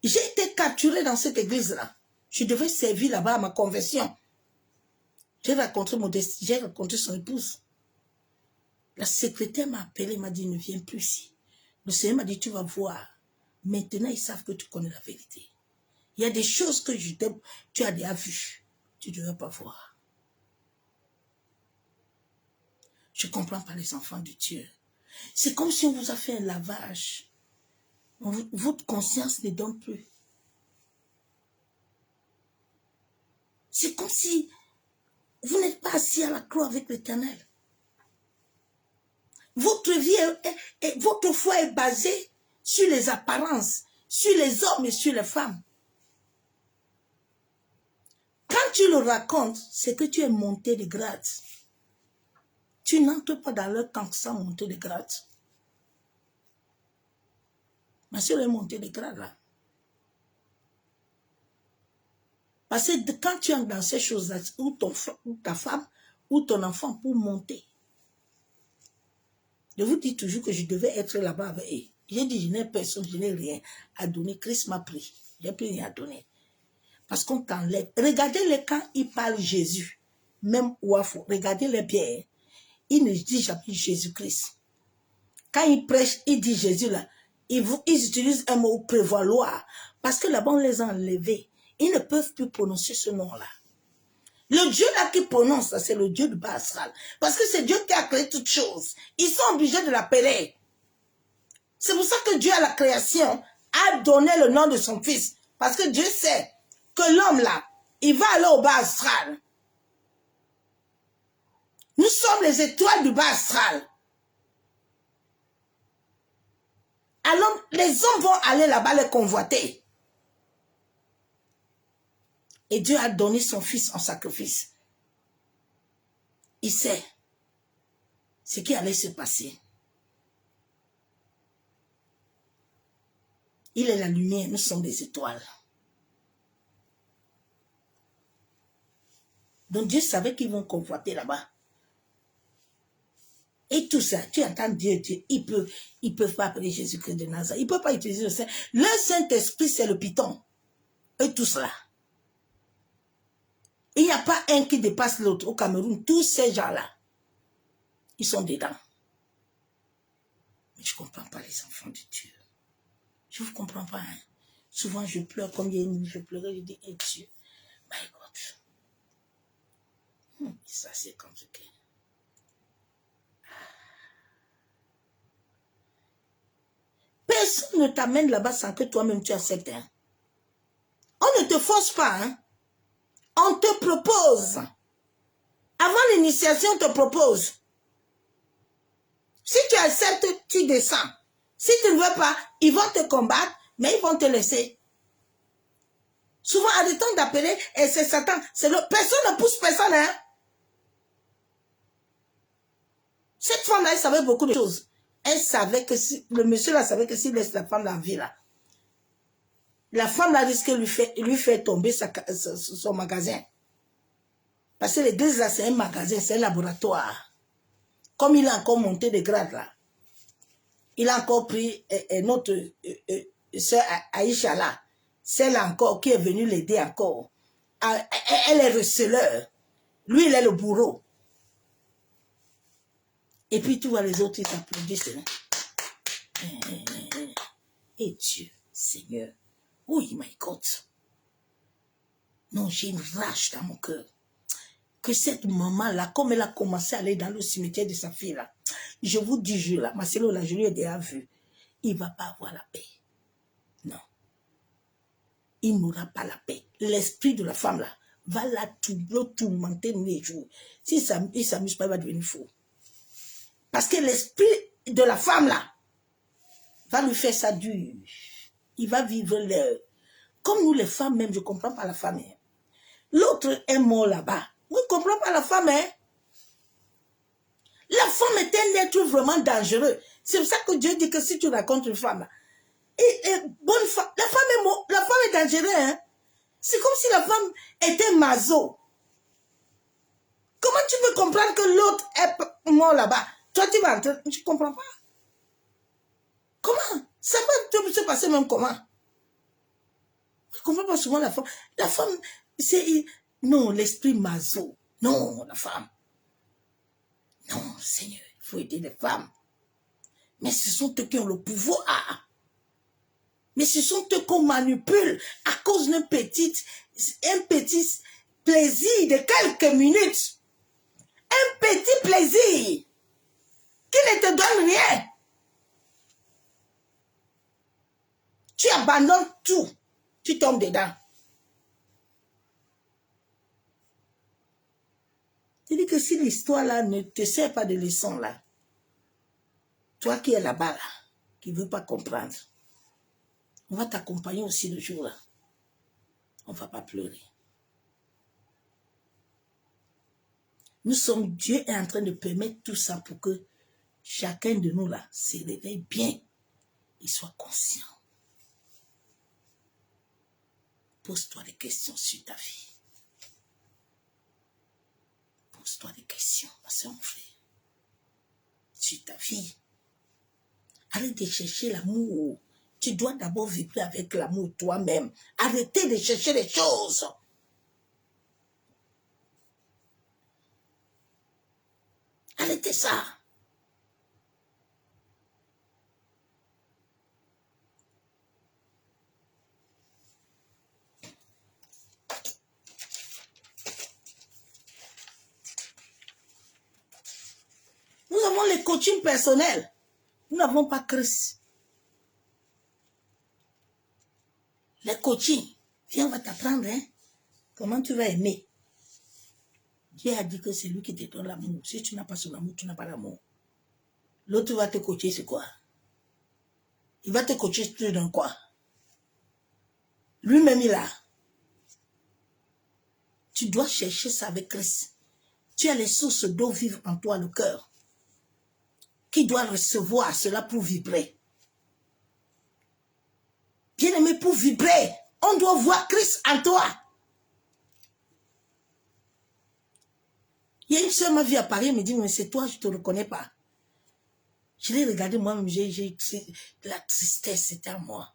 J'ai été capturé dans cette église-là. Je devais servir là-bas à ma conversion. J'ai rencontré son épouse. La secrétaire m'a appelé, m'a dit, ne viens plus ici. Le Seigneur m'a dit, tu vas voir. Maintenant, ils savent que tu connais la vérité. Il y a des choses que tu as déjà vues. Tu ne devrais pas voir. Je ne comprends pas les enfants de Dieu. C'est comme si on vous a fait un lavage. Votre conscience ne donne plus. C'est comme si vous n'êtes pas assis à la croix avec l'Éternel. Votre vie, votre foi est basée sur les apparences, sur les hommes et sur les femmes. Quand tu le racontes, c'est que tu es monté de grade. Tu n'entres pas dans leur camp sans monter de grade. Ma soeur est montée de grade là. Parce que quand tu entres dans ces choses-là, ou ta femme, ou ton enfant pour monter. Je vous dis toujours que je devais être là-bas avec eux. J'ai dit, je n'ai personne, je n'ai rien à donner. Christ m'a pris. Je n'ai plus rien à donner. Parce qu'on t'enlève. Regardez-les quand ils parlent Jésus. Même Ouafou. Regardez-les bien. Ils ne disent jamais Jésus-Christ. Quand ils prêchent, ils disent Jésus là. Ils utilisent un mot prévaloir. Parce que là-bas, on les a enlevés. Ils ne peuvent plus prononcer ce nom-là. Le Dieu là qui prononce, c'est le Dieu de Bas-Astral. Parce que c'est Dieu qui a créé toutes choses. Ils sont obligés de l'appeler. C'est pour ça que Dieu à la création a donné le nom de son fils. Parce que Dieu sait que l'homme là, il va aller au Bas-Astral. Nous sommes les étoiles du Bas-Astral. Alors, les hommes vont aller là-bas les convoiter. Et Dieu a donné son fils en sacrifice. Il sait ce qui allait se passer. Il est la lumière, nous sommes des étoiles. Donc Dieu savait qu'ils vont convoiter là-bas. Et tout ça, tu entends Dieu, ils peuvent pas appeler Jésus-Christ de Nazareth. Ils ne peuvent pas utiliser le Saint. Le Saint-Esprit, c'est le python. Et tout cela. Il n'y a pas un qui dépasse l'autre au Cameroun. Tous ces gens-là, ils sont dedans. Mais je ne comprends pas les enfants de Dieu. Je ne vous comprends pas. Hein. Souvent, je pleure. Comme il y a une nuit, je pleurais. Je dis, hey Dieu, my God. Ça, c'est compliqué. Personne ne t'amène là-bas sans que toi-même tu acceptes. Hein. On ne te force pas. Hein. On te propose. Avant l'initiation, on te propose. Si tu acceptes, tu descends. Si tu ne veux pas, ils vont te combattre, mais ils vont te laisser. Souvent, à des temps d'appeler, et c'est Satan. Personne ne pousse personne. Hein. Cette femme-là, elle savait beaucoup de choses. Elle savait que si, le monsieur là savait que s'il laisse la femme la vie là, la femme là risque de lui faire tomber son magasin. Parce que l'église là, c'est un magasin, c'est un laboratoire. Comme il a encore monté de grade là, il a encore pris notre sœur Aïcha là, celle encore qui est venue l'aider encore. Elle est receleur. Lui, il est le bourreau. Et puis tu vois les autres, ils s'applaudissent. Et Dieu, Seigneur, oui, my God. Non, j'ai une rage dans mon cœur. Que cette maman-là, comme elle a commencé à aller dans le cimetière de sa fille-là, je vous dis, Marcelo, là, je lui ai déjà vu, il ne va pas avoir la paix. Non. Il n'aura pas la paix. L'esprit de la femme-là va la tourmenter les jours. S'il ne s'amuse pas, il va devenir fou. Parce que l'esprit de la femme-là va lui faire ça dur. Il va vivre l'heure. Comme nous, les femmes, même, je ne comprends pas la femme. Hein. L'autre est mort là-bas. Je ne comprends pas la femme. Hein. La femme est un être vraiment dangereux. C'est pour ça que Dieu dit que si tu racontes une femme, bonne femme, la femme est dangereuse. Hein. C'est comme si la femme était maso. Comment tu peux comprendre que l'autre est mort là-bas? Toi, tu vas entrer, tu ne comprends pas. Comment? Ça peut se passer même comment? Je ne comprends pas souvent la femme. La femme, c'est... Non, l'esprit maso. Non, la femme. Non, Seigneur, il faut aider les femmes. Mais ce sont eux qui ont le pouvoir. Mais ce sont eux qu'on manipule à cause d'un petit plaisir de quelques minutes. Un petit plaisir qui ne te donne rien. Tu abandonnes tout. Tu tombes dedans. Tu dis que si l'histoire là ne te sert pas de leçon là, toi qui es là-bas là, qui ne veux pas comprendre, on va t'accompagner aussi le jour là. On ne va pas pleurer. Dieu est en train de permettre tout ça pour que chacun de nous là se réveille bien et soit conscient. Pose-toi des questions sur ta vie. Pose-toi des questions, ma soeur, mon frère. Sur ta vie. Arrête de chercher l'amour. Tu dois d'abord vibrer avec l'amour toi-même. Arrêtez de chercher les choses. Arrêtez ça. Nous avons les coachings personnels. Nous n'avons pas Christ. Les coachings. Viens, on va t'apprendre. Hein? Comment tu vas aimer. Dieu a dit que c'est lui qui te donne l'amour. Si tu n'as pas son amour, tu n'as pas l'amour. L'autre va te coacher, c'est quoi? Il va te coacher, tu te donnes quoi? Lui-même, il a. Tu dois chercher ça avec Christ. Tu as les sources d'eau vive en toi, le cœur. Qui doit recevoir cela pour vibrer. Bien-aimé, pour vibrer, on doit voir Christ en toi. Il y a une soeur m'a vu à Paris, elle me dit, mais c'est toi, je ne te reconnais pas. Je l'ai regardé moi-même, j'ai la tristesse, c'était à moi.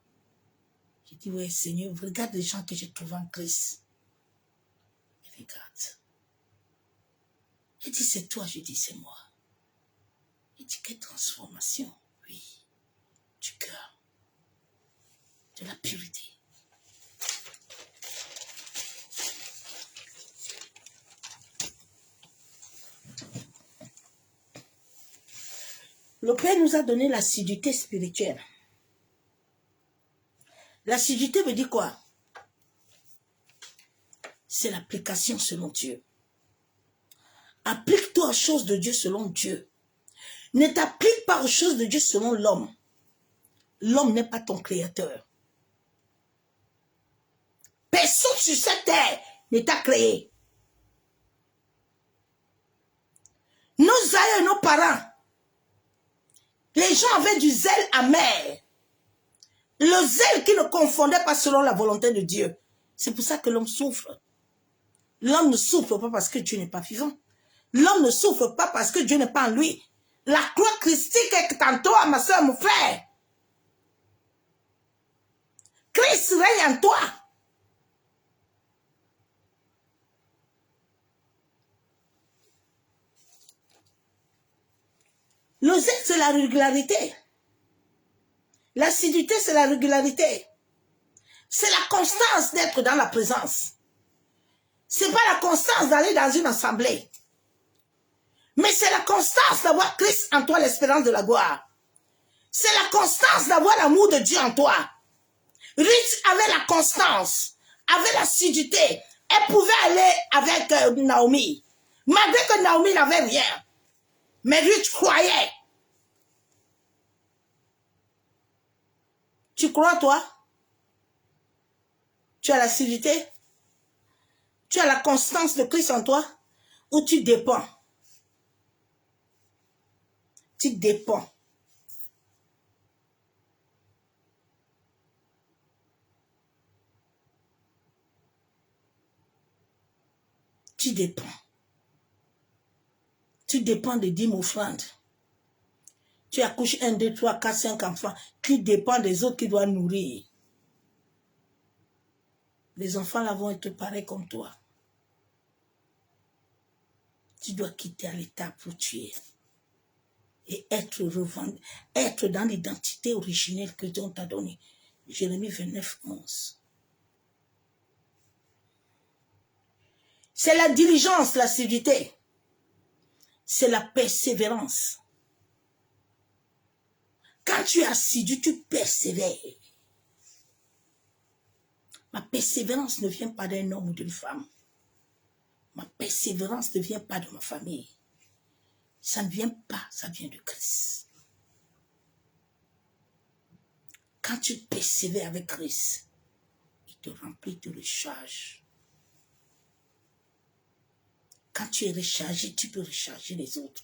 J'ai dit, ouais, Seigneur, regarde les gens que j'ai trouvés en Christ. Et regarde. Il dit, c'est toi, je dis, c'est moi. Il dit, quelle transformation, oui, du cœur, de la pureté. Le Père nous a donné l'assiduité spirituelle. L'assiduité veut dire quoi? C'est l'application selon Dieu. Applique-toi aux choses de Dieu selon Dieu. Ne t'applique pas aux choses de Dieu selon l'homme. L'homme n'est pas ton créateur. Personne sur cette terre ne t'a créé. Nos aïeux et nos parents, les gens avaient du zèle amer. Le zèle qui ne confondait pas selon la volonté de Dieu. C'est pour ça que l'homme souffre. L'homme ne souffre pas parce que Dieu n'est pas vivant. L'homme ne souffre pas parce que Dieu n'est pas en lui. La croix christique est en toi, ma soeur, mon frère. Christ règne en toi. Le zèle, c'est la régularité. L'assiduité, c'est la régularité. C'est la constance d'être dans la présence. C'est pas la constance d'aller dans une assemblée. Mais c'est la constance d'avoir Christ en toi, l'espérance de la gloire. C'est la constance d'avoir l'amour de Dieu en toi. Ruth avait la constance, avait l'assiduité. Elle pouvait aller avec Naomi. Malgré que Naomi n'avait rien. Mais Ruth croyait. Tu crois, toi? Tu as l'assiduité? Tu as la constance de Christ en toi? Ou tu dépends? Tu dépends. Tu dépends. Tu dépends des dîmes offrandes. Tu accouches 1, 2, 3, 4, 5 enfants. Tu dépends des autres qui doivent nourrir. Les enfants là vont être pareils comme toi. Tu dois quitter à l'état pour tuer. Et être revendu, être dans l'identité originelle que Dieu t'a donnée. Jérémie 29, 11. C'est la diligence, l'assiduité. C'est la persévérance. Quand tu es assidu, tu persévères. Ma persévérance ne vient pas d'un homme ou d'une femme. Ma persévérance ne vient pas de ma famille. Ça ne vient pas, ça vient de Christ. Quand tu persévères avec Christ, il te remplit, il te recharge. Quand tu es rechargé, tu peux recharger les autres.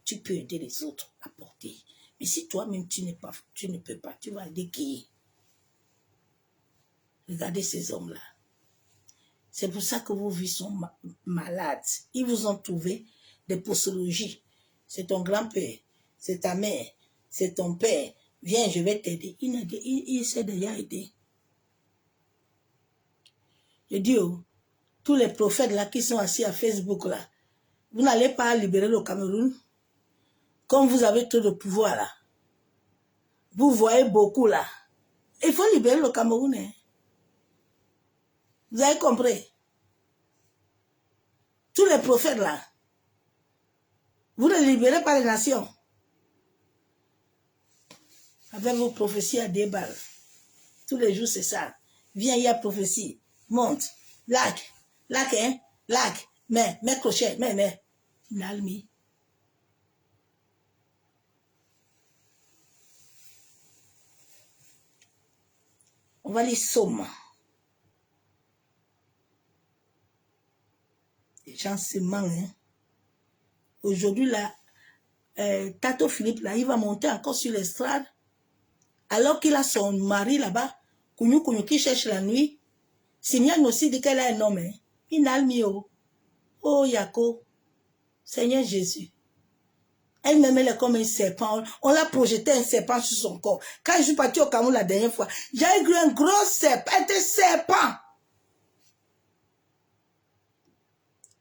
Tu peux aider les autres à porter. Mais si toi-même tu ne peux pas, tu vas aider qui? Regardez ces hommes-là. C'est pour ça que vos vies sont malades. Ils vous ont trouvé des posologies. C'est ton grand-père, c'est ta mère, c'est ton père. Viens, je vais t'aider. Il s'est déjà aidé. Je dis, oh, tous les prophètes là qui sont assis à Facebook là, vous n'allez pas libérer le Cameroun. Comme vous avez trop de pouvoir là. Vous voyez beaucoup là. Il faut libérer le Cameroun. Hein. Vous avez compris? Tous les prophètes là, vous ne libérez pas les nations. Avec vos prophéties à 2 balles. Tous les jours c'est ça. Viens, il y a prophétie. Monte. Lac. Lac, hein? Lac. Mais crochet. Mais. Nalmi. On va les sommes. Les gens se mangent. Hein? Aujourd'hui, là, Tato Philippe, là, il va monter encore sur l'estrade. Alors qu'il a son mari là-bas, Kougnou qui cherche la nuit. Signal aussi dit qu'elle a un homme. Hein? Il n'a le mio. Oh, Yako. Seigneur Jésus. Elle m'aimait comme un serpent. On l'a projeté un serpent sur son corps. Quand je suis partie au Cameroun la dernière fois, j'ai eu un gros serpent. Un serpent.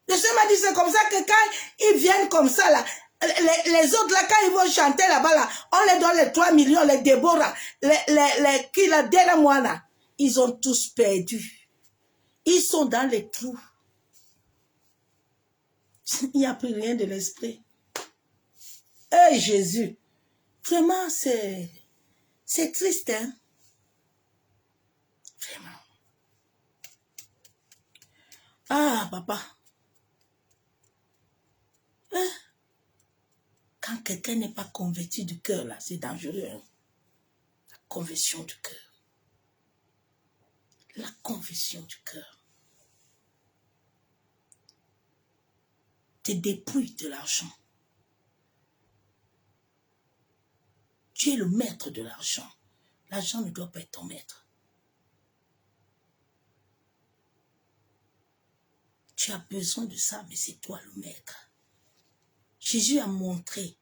Le Seigneur m'a dit, c'est comme ça que quand ils viennent comme ça, là, les autres, là, quand ils vont chanter là-bas, là, on les donne les 3 millions, les Déborah, qui, la dernière mois, là, ils ont tous perdu. Ils sont dans les trous. Il n'y a plus rien de l'esprit. Hey Jésus, Vraiment, c'est triste, hein? Vraiment. Ah, papa. Hein? Quand quelqu'un n'est pas converti du cœur, là, c'est dangereux. Hein? La conversion du cœur. La conversion du cœur. Te dépouille de l'argent. Tu es le maître de l'argent. L'argent ne doit pas être ton maître. Tu as besoin de ça, mais c'est toi le maître. Jésus a montré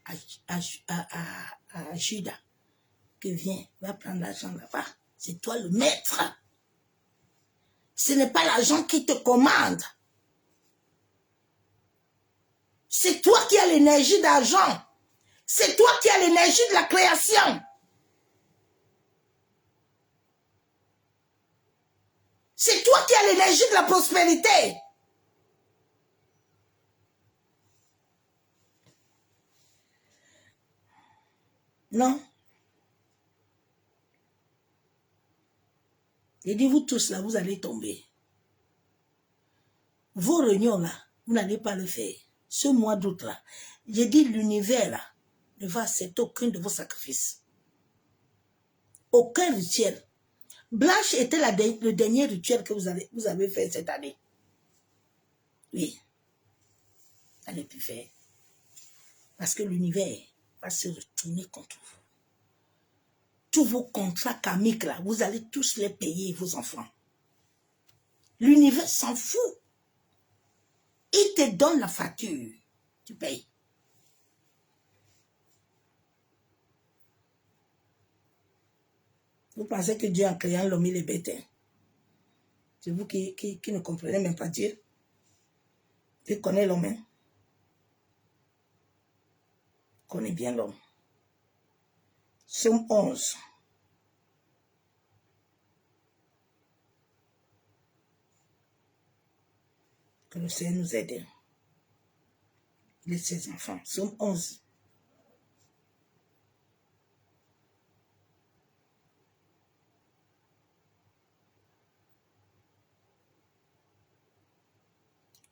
à Judas que viens, va prendre l'argent là-bas. C'est toi le maître. Ce n'est pas l'argent qui te commande. C'est toi qui as l'énergie d'argent. C'est toi qui as l'énergie de la création. C'est toi qui as l'énergie de la prospérité. Non. J'ai dit, vous tous là, vous allez tomber. Vos réunions là, vous n'allez pas le faire. Ce mois d'août là, j'ai dit, l'univers là, ne va accepter aucun de vos sacrifices. Aucun rituel. Blanche était le dernier rituel que vous avez fait cette année. Oui. Elle n'a pu faire. Parce que l'univers va se retourner contre vous. Tous vos contrats karmiques là, vous allez tous les payer, vos enfants. L'univers s'en fout. Il te donne la facture. Tu payes. Vous pensez que Dieu, en créant l'homme, il est bête. Hein? C'est vous qui ne comprenez même pas Dieu. Dieu connaît l'homme. Hein? Connaît bien l'homme. Somme 11. Que le Seigneur nous aide. Il est ses enfants. Somme 11.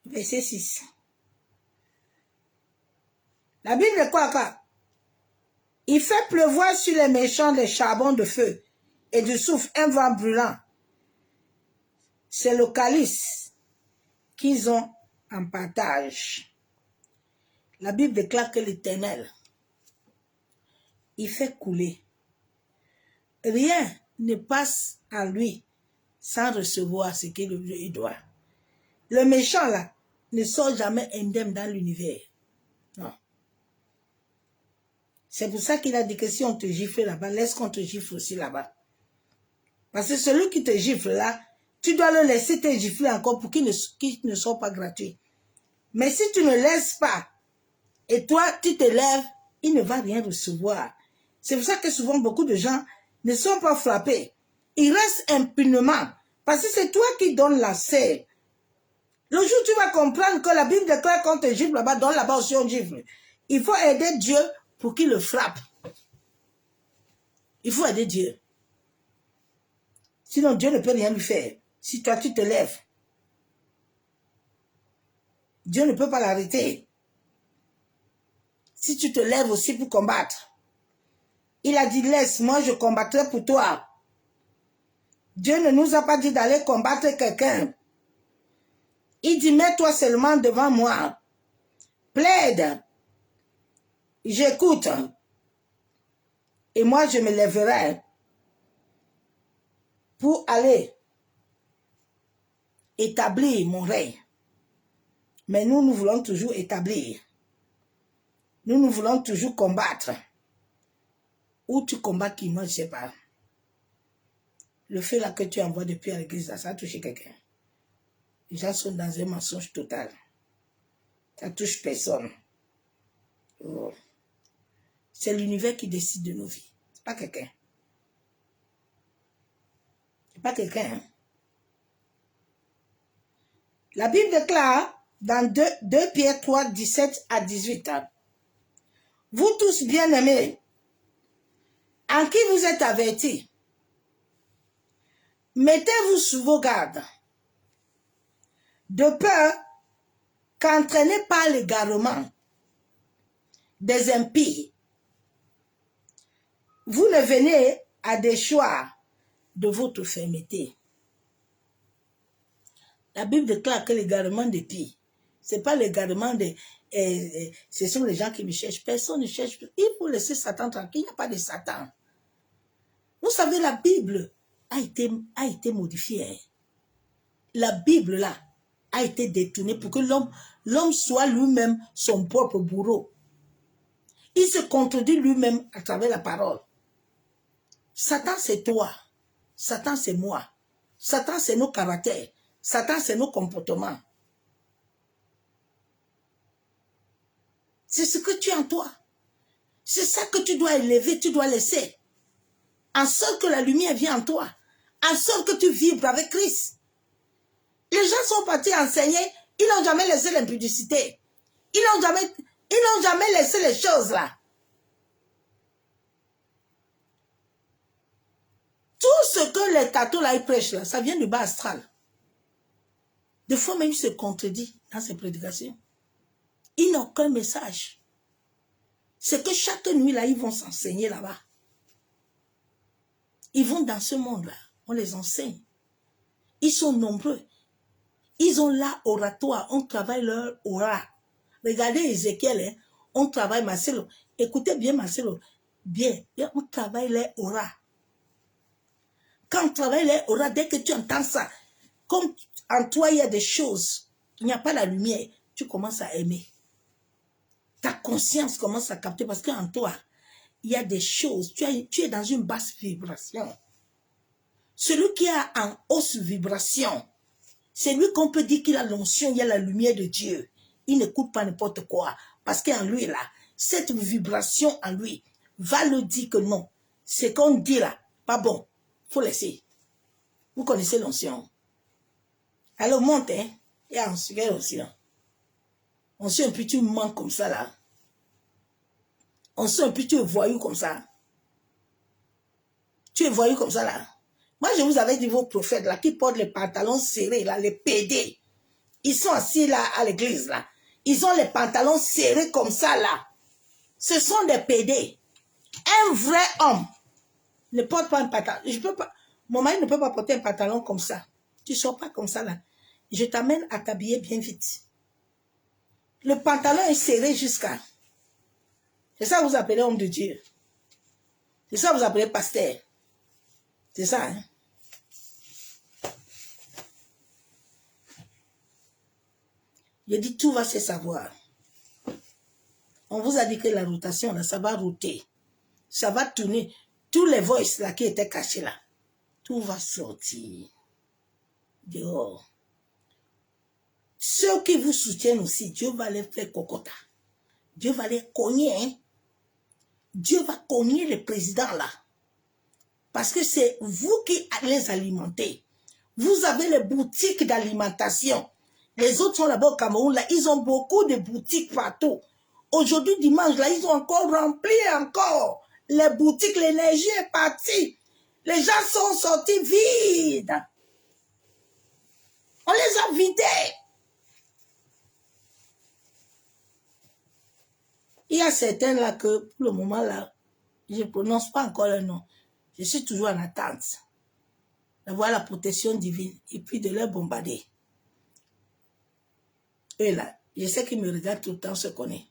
Verset 6. La Bible est quoi? Il fait pleuvoir sur les méchants des charbons de feu et du soufre un vent brûlant. C'est le calice qu'ils ont en partage. La Bible déclare que l'Éternel, il fait couler. Rien ne passe à lui sans recevoir ce qu'il doit. Le méchant là ne sort jamais indemne dans l'univers. Non. C'est pour ça qu'il a dit que si on te gifle là-bas, laisse qu'on te gifle aussi là-bas. Parce que celui qui te gifle là, tu dois le laisser te gifler encore pour qu'il ne soit pas gratuit. Mais si tu ne laisses pas, et toi tu te lèves, il ne va rien recevoir. C'est pour ça que souvent beaucoup de gens ne sont pas frappés. Ils restent impunément. Parce que c'est toi qui donnes la serre. Le jour où tu vas comprendre que la Bible déclare qu'on te gifle là-bas, donne là-bas aussi on gifle. Il faut aider Dieu pour qu'il le frappe. Il faut aider Dieu. Sinon Dieu ne peut rien lui faire. Si toi tu te lèves, Dieu ne peut pas l'arrêter. Si tu te lèves aussi pour combattre, il a dit laisse, moi je combattrai pour toi. Dieu ne nous a pas dit d'aller combattre quelqu'un. Il dit mets-toi seulement devant moi. Plaide. J'écoute. Et moi je me lèverai pour aller établir mon règne. Mais nous voulons toujours établir. Nous voulons toujours combattre. Où tu combats qui, moi je ne sais pas. Le fait là que tu envoies depuis à l'église, ça a touché quelqu'un. Les gens sont dans un mensonge total. Ça touche personne. Oh. C'est l'univers qui décide de nos vies. C'est pas quelqu'un. C'est pas quelqu'un. Hein? La Bible déclare dans 2 Pierre 3, 17 à 18 ans. Vous tous bien-aimés, en qui vous êtes avertis, mettez-vous sous vos gardes, de peur qu'entraînés par l'égarement des impies, vous ne venez à déchoir de votre fermeté. La Bible déclare que l'égarement des pies, ce n'est pas l'égarement des... ce sont les gens qui me cherchent. Personne ne cherche. Il faut laisser Satan tranquille. Il n'y a pas de Satan. Vous savez, la Bible a été modifiée. La Bible, là, a été détournée pour que l'homme soit lui-même son propre bourreau. Il se contredit lui-même à travers la parole. Satan, c'est toi. Satan, c'est moi. Satan, c'est nos caractères. Satan, c'est nos comportements. C'est ce que tu as en toi. C'est ça que tu dois élever, tu dois laisser. En sorte que la lumière vienne en toi. En sorte que tu vibres avec Christ. Les gens sont partis enseigner, ils n'ont jamais laissé l'impudicité. Ils n'ont jamais laissé les choses là. Tout ce que les cathos là, ils prêchent là, ça vient du bas astral. Des fois même, il se contredit dans ses prédications. Ils n'ont aucun message. C'est que chaque nuit là, ils vont s'enseigner là-bas. Ils vont dans ce monde-là. On les enseigne. Ils sont nombreux. Ils ont l'art oratoire. On travaille leur aura. Regardez Ézéchiel. Hein? On travaille Marcelo. Écoutez bien Marcelo. Bien. On travaille leur aura. Quand on travaille leur aura, dès que tu entends ça, comme en toi il y a des choses, il n'y a pas la lumière, tu commences à aimer. Ta conscience commence à capter parce qu'en toi, il y a des choses. Tu es dans une basse vibration. Celui qui est en hausse vibration, c'est lui qu'on peut dire qu'il a l'onction, il y a la lumière de Dieu. Il n'écoute pas n'importe quoi. Parce qu'en lui, là, cette vibration en lui va le dire que non. Ce qu'on dit là, pas bon. Il faut laisser. Vous connaissez l'onction. Alors monte, hein. Il y a un sujet aussi. Hein. On sait un peu, tu manques comme ça là. On sait un peu, tu es voyou comme ça. Tu es voyou comme ça là. Moi, je vous avais dit vos prophètes là, qui portent les pantalons serrés là, les PD. Ils sont assis là à l'église là. Ils ont les pantalons serrés comme ça là. Ce sont des PD. Un vrai homme ne porte pas un pantalon. Je peux pas. Mon mari ne peut pas porter un pantalon comme ça. Tu ne sors pas comme ça là. Je t'amène à t'habiller bien vite. Le pantalon est serré jusqu'à. C'est ça que vous appelez homme de Dieu. C'est ça que vous appelez pasteur. C'est ça, hein? Je dis, tout va se savoir. On vous a dit que la rotation, là, ça va router. Ça va tourner. Tous les voices là qui étaient cachés là, tout va sortir. Dehors. Ceux qui vous soutiennent aussi, Dieu va les faire cocota. Dieu va les cogner. Hein? Dieu va cogner les présidents là. Parce que c'est vous qui les alimentez. Vous avez les boutiques d'alimentation. Les autres sont là-bas au Cameroun, là, ils ont beaucoup de boutiques partout. Aujourd'hui, dimanche, là, ils ont encore rempli encore les boutiques, l'énergie est partie. Les gens sont sortis vides. On les a vidés. Il y a certains là que, pour le moment là, je ne prononce pas encore le nom. Je suis toujours en attente d'avoir la protection divine et puis de leur bombarder. Eux là, je sais qu'ils me regardent tout le temps, on se connaît.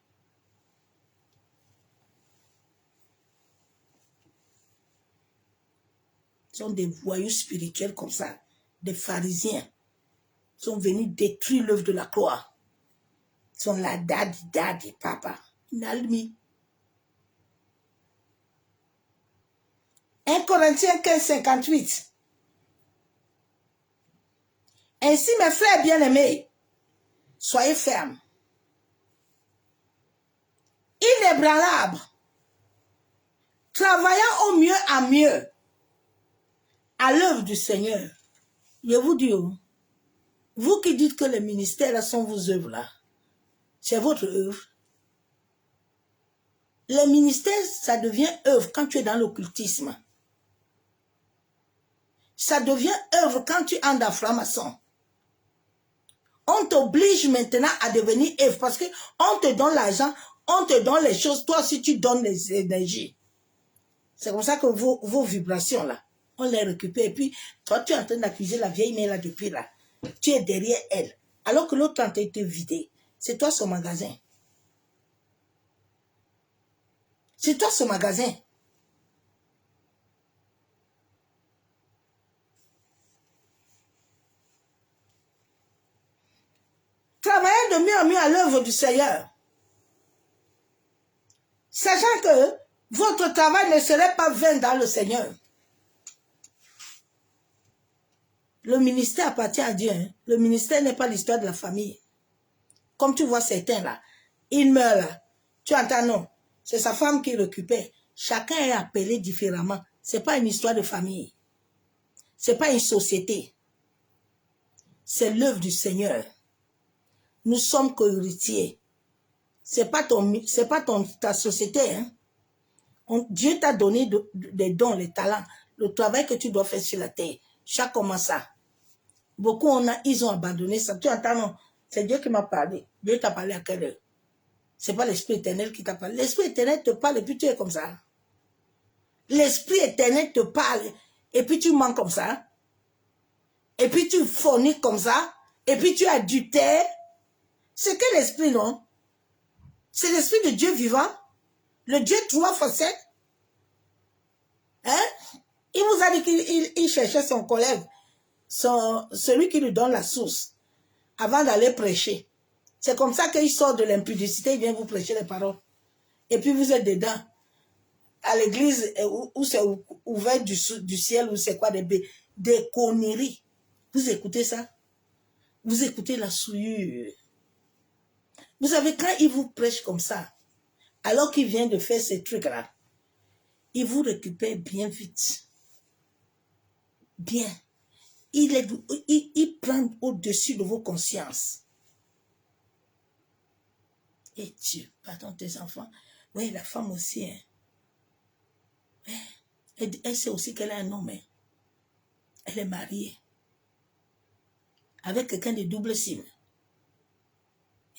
Ils sont des voyous spirituels comme ça, des pharisiens. Ils sont venus détruire l'œuvre de la croix. Ils sont là, daddy, papa. Nalmi. 1 Corinthiens 15, 58. Ainsi, mes frères bien-aimés, soyez fermes, inébranlables, travaillant au mieux en mieux, à l'œuvre du Seigneur. Je vous dis, vous qui dites que les ministères sont vos œuvres là, c'est votre œuvre. Le ministère, ça devient œuvre quand tu es dans l'occultisme. Ça devient œuvre quand tu entres dans franc-maçon. On t'oblige maintenant à devenir œuvre parce qu'on te donne l'argent, on te donne les choses, toi aussi tu donnes les énergies. C'est comme ça que vos vibrations là, on les récupère. Et puis, toi tu es en train d'accuser la vieille mère là depuis là. Tu es derrière elle. Alors que l'autre est en train de te vider. C'est toi son magasin. C'est toi ce magasin. Travaillez de mieux en mieux à l'œuvre du Seigneur. Sachant que votre travail ne serait pas vain dans le Seigneur. Le ministère appartient à Dieu. Hein. Le ministère n'est pas l'histoire de la famille. Comme tu vois certains là, ils meurent là. Tu entends non? C'est sa femme qui l'occupait. Chacun est appelé différemment. C'est pas une histoire de famille. C'est pas une société. C'est l'œuvre du Seigneur. Nous sommes co-héritiers. C'est pas ta société. Hein. Dieu t'a donné des dons, les talents, le travail que tu dois faire sur la terre. Chaque comment ça. Beaucoup ils ont abandonné ça. Tu entends non? C'est Dieu qui m'a parlé. Dieu t'a parlé à quelle heure? C'est pas l'Esprit éternel qui t'a parlé. L'Esprit éternel te parle et puis tu es comme ça. L'Esprit éternel te parle et puis tu mens comme ça. Et puis tu forniques comme ça. Et puis tu adultères. C'est quel esprit, non? C'est l'esprit de Dieu vivant. Le Dieu 3 facettes. Hein? Il vous a dit qu'il cherchait son collègue. Celui qui lui donne la source. Avant d'aller prêcher. C'est comme ça qu'il sort de l'impudicité. Il vient vous prêcher les paroles. Et puis vous êtes dedans. À l'église où c'est ouvert du ciel. Où c'est quoi des conneries. Vous écoutez ça? Vous écoutez la souillure. Vous savez, quand il vous prêche comme ça, alors qu'il vient de faire ces trucs-là, il vous récupère bien vite. Bien. Il prend au-dessus de vos consciences. Et Dieu, pardon tes enfants. Oui, la femme aussi. Hein. Ouais. Elle sait aussi qu'elle a un homme. Hein. Elle est mariée. Avec quelqu'un de double signe.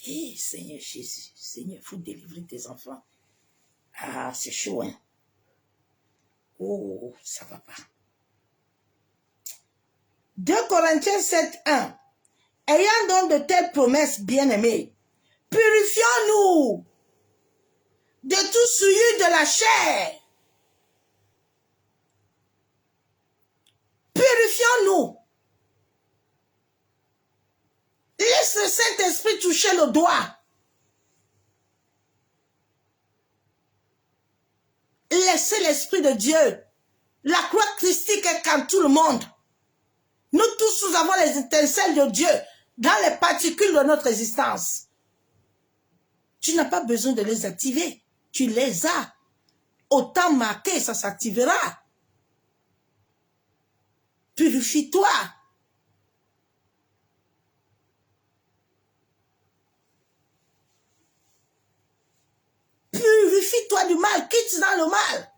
Eh, Seigneur Jésus, Seigneur, il faut délivrer tes enfants. Ah, c'est chaud, hein. Oh, ça va pas. 2 Corinthiens 7, 1. Ayant donc de telles promesses, bien-aimés, purifions-nous de tout souillure de la chair. Purifions-nous. Laisse le Saint-Esprit toucher le doigt. Laissez l'Esprit de Dieu. La croix christique est quand tout le monde. Nous tous, nous avons les étincelles de Dieu dans les particules de notre existence. Tu n'as pas besoin de les activer. Tu les as. Au temps marqué, ça s'activera. Purifie-toi. Purifie-toi du mal. Quitte dans le mal.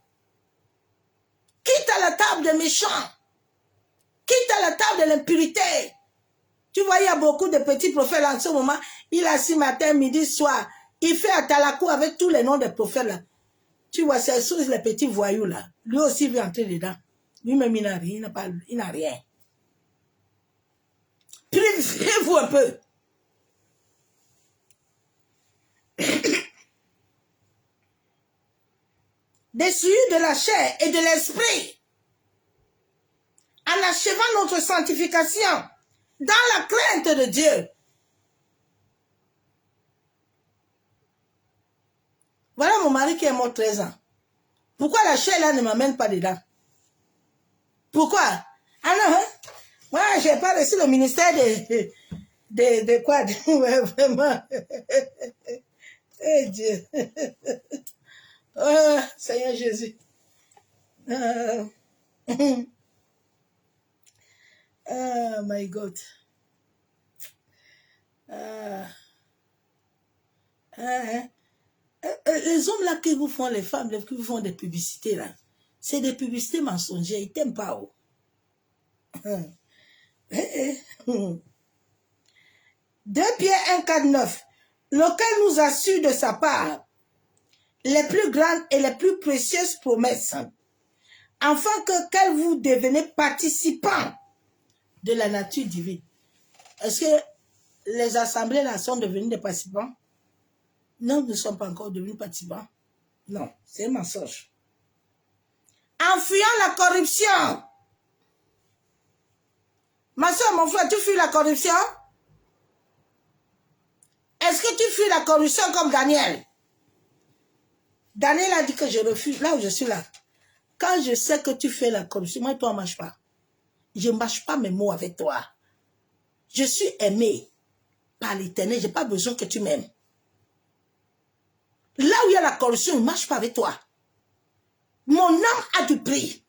Quitte à la table des méchants. Quitte à la table de l'impurité. Tu vois, il y a beaucoup de petits prophètes là en ce moment. Il est assis matin, midi, soir. Il fait à Talakou avec tous les noms des prophètes là. Tu vois, c'est sur les petits voyous là. Lui aussi veut entrer dedans. Lui-même, il n'a rien. Il n'a rien. Purifiez-vous un peu. Des souillures de la chair et de l'esprit. En achevant notre sanctification dans la crainte de Dieu. Voilà mon mari qui est mort 13 ans. Pourquoi la chair là ne m'amène pas dedans? Pourquoi? Ah non, hein? Moi, je n'ai pas reçu le ministère de quoi? Vraiment. Eh Dieu. Oh, Seigneur Jésus. Oh my God. Les hommes là qui vous font, les femmes là, qui vous font des publicités là, c'est des publicités mensongères, ils t'aiment pas. Oh. 2 Pierre 1, 4, 9, lequel nous assure de sa part les plus grandes et les plus précieuses promesses, afin que vous deveniez participants de la nature divine. Est-ce que les assemblées là sont devenues des participants? Non, nous ne sommes pas encore devenus participants. Non, c'est un mensonge. En fuyant la corruption. Ma soeur, mon frère, tu fuis la corruption? Est-ce que tu fuis la corruption comme Daniel? Daniel a dit que je refuse. Là où je suis là. Quand je sais que tu fais la corruption, moi et toi, on ne marche pas. Je ne mâche pas mes mots avec toi. Je suis aimé par l'Éternel. Je n'ai pas besoin que tu m'aimes. Là où il y a la corruption, je ne marche pas avec toi. Mon âme a du prix.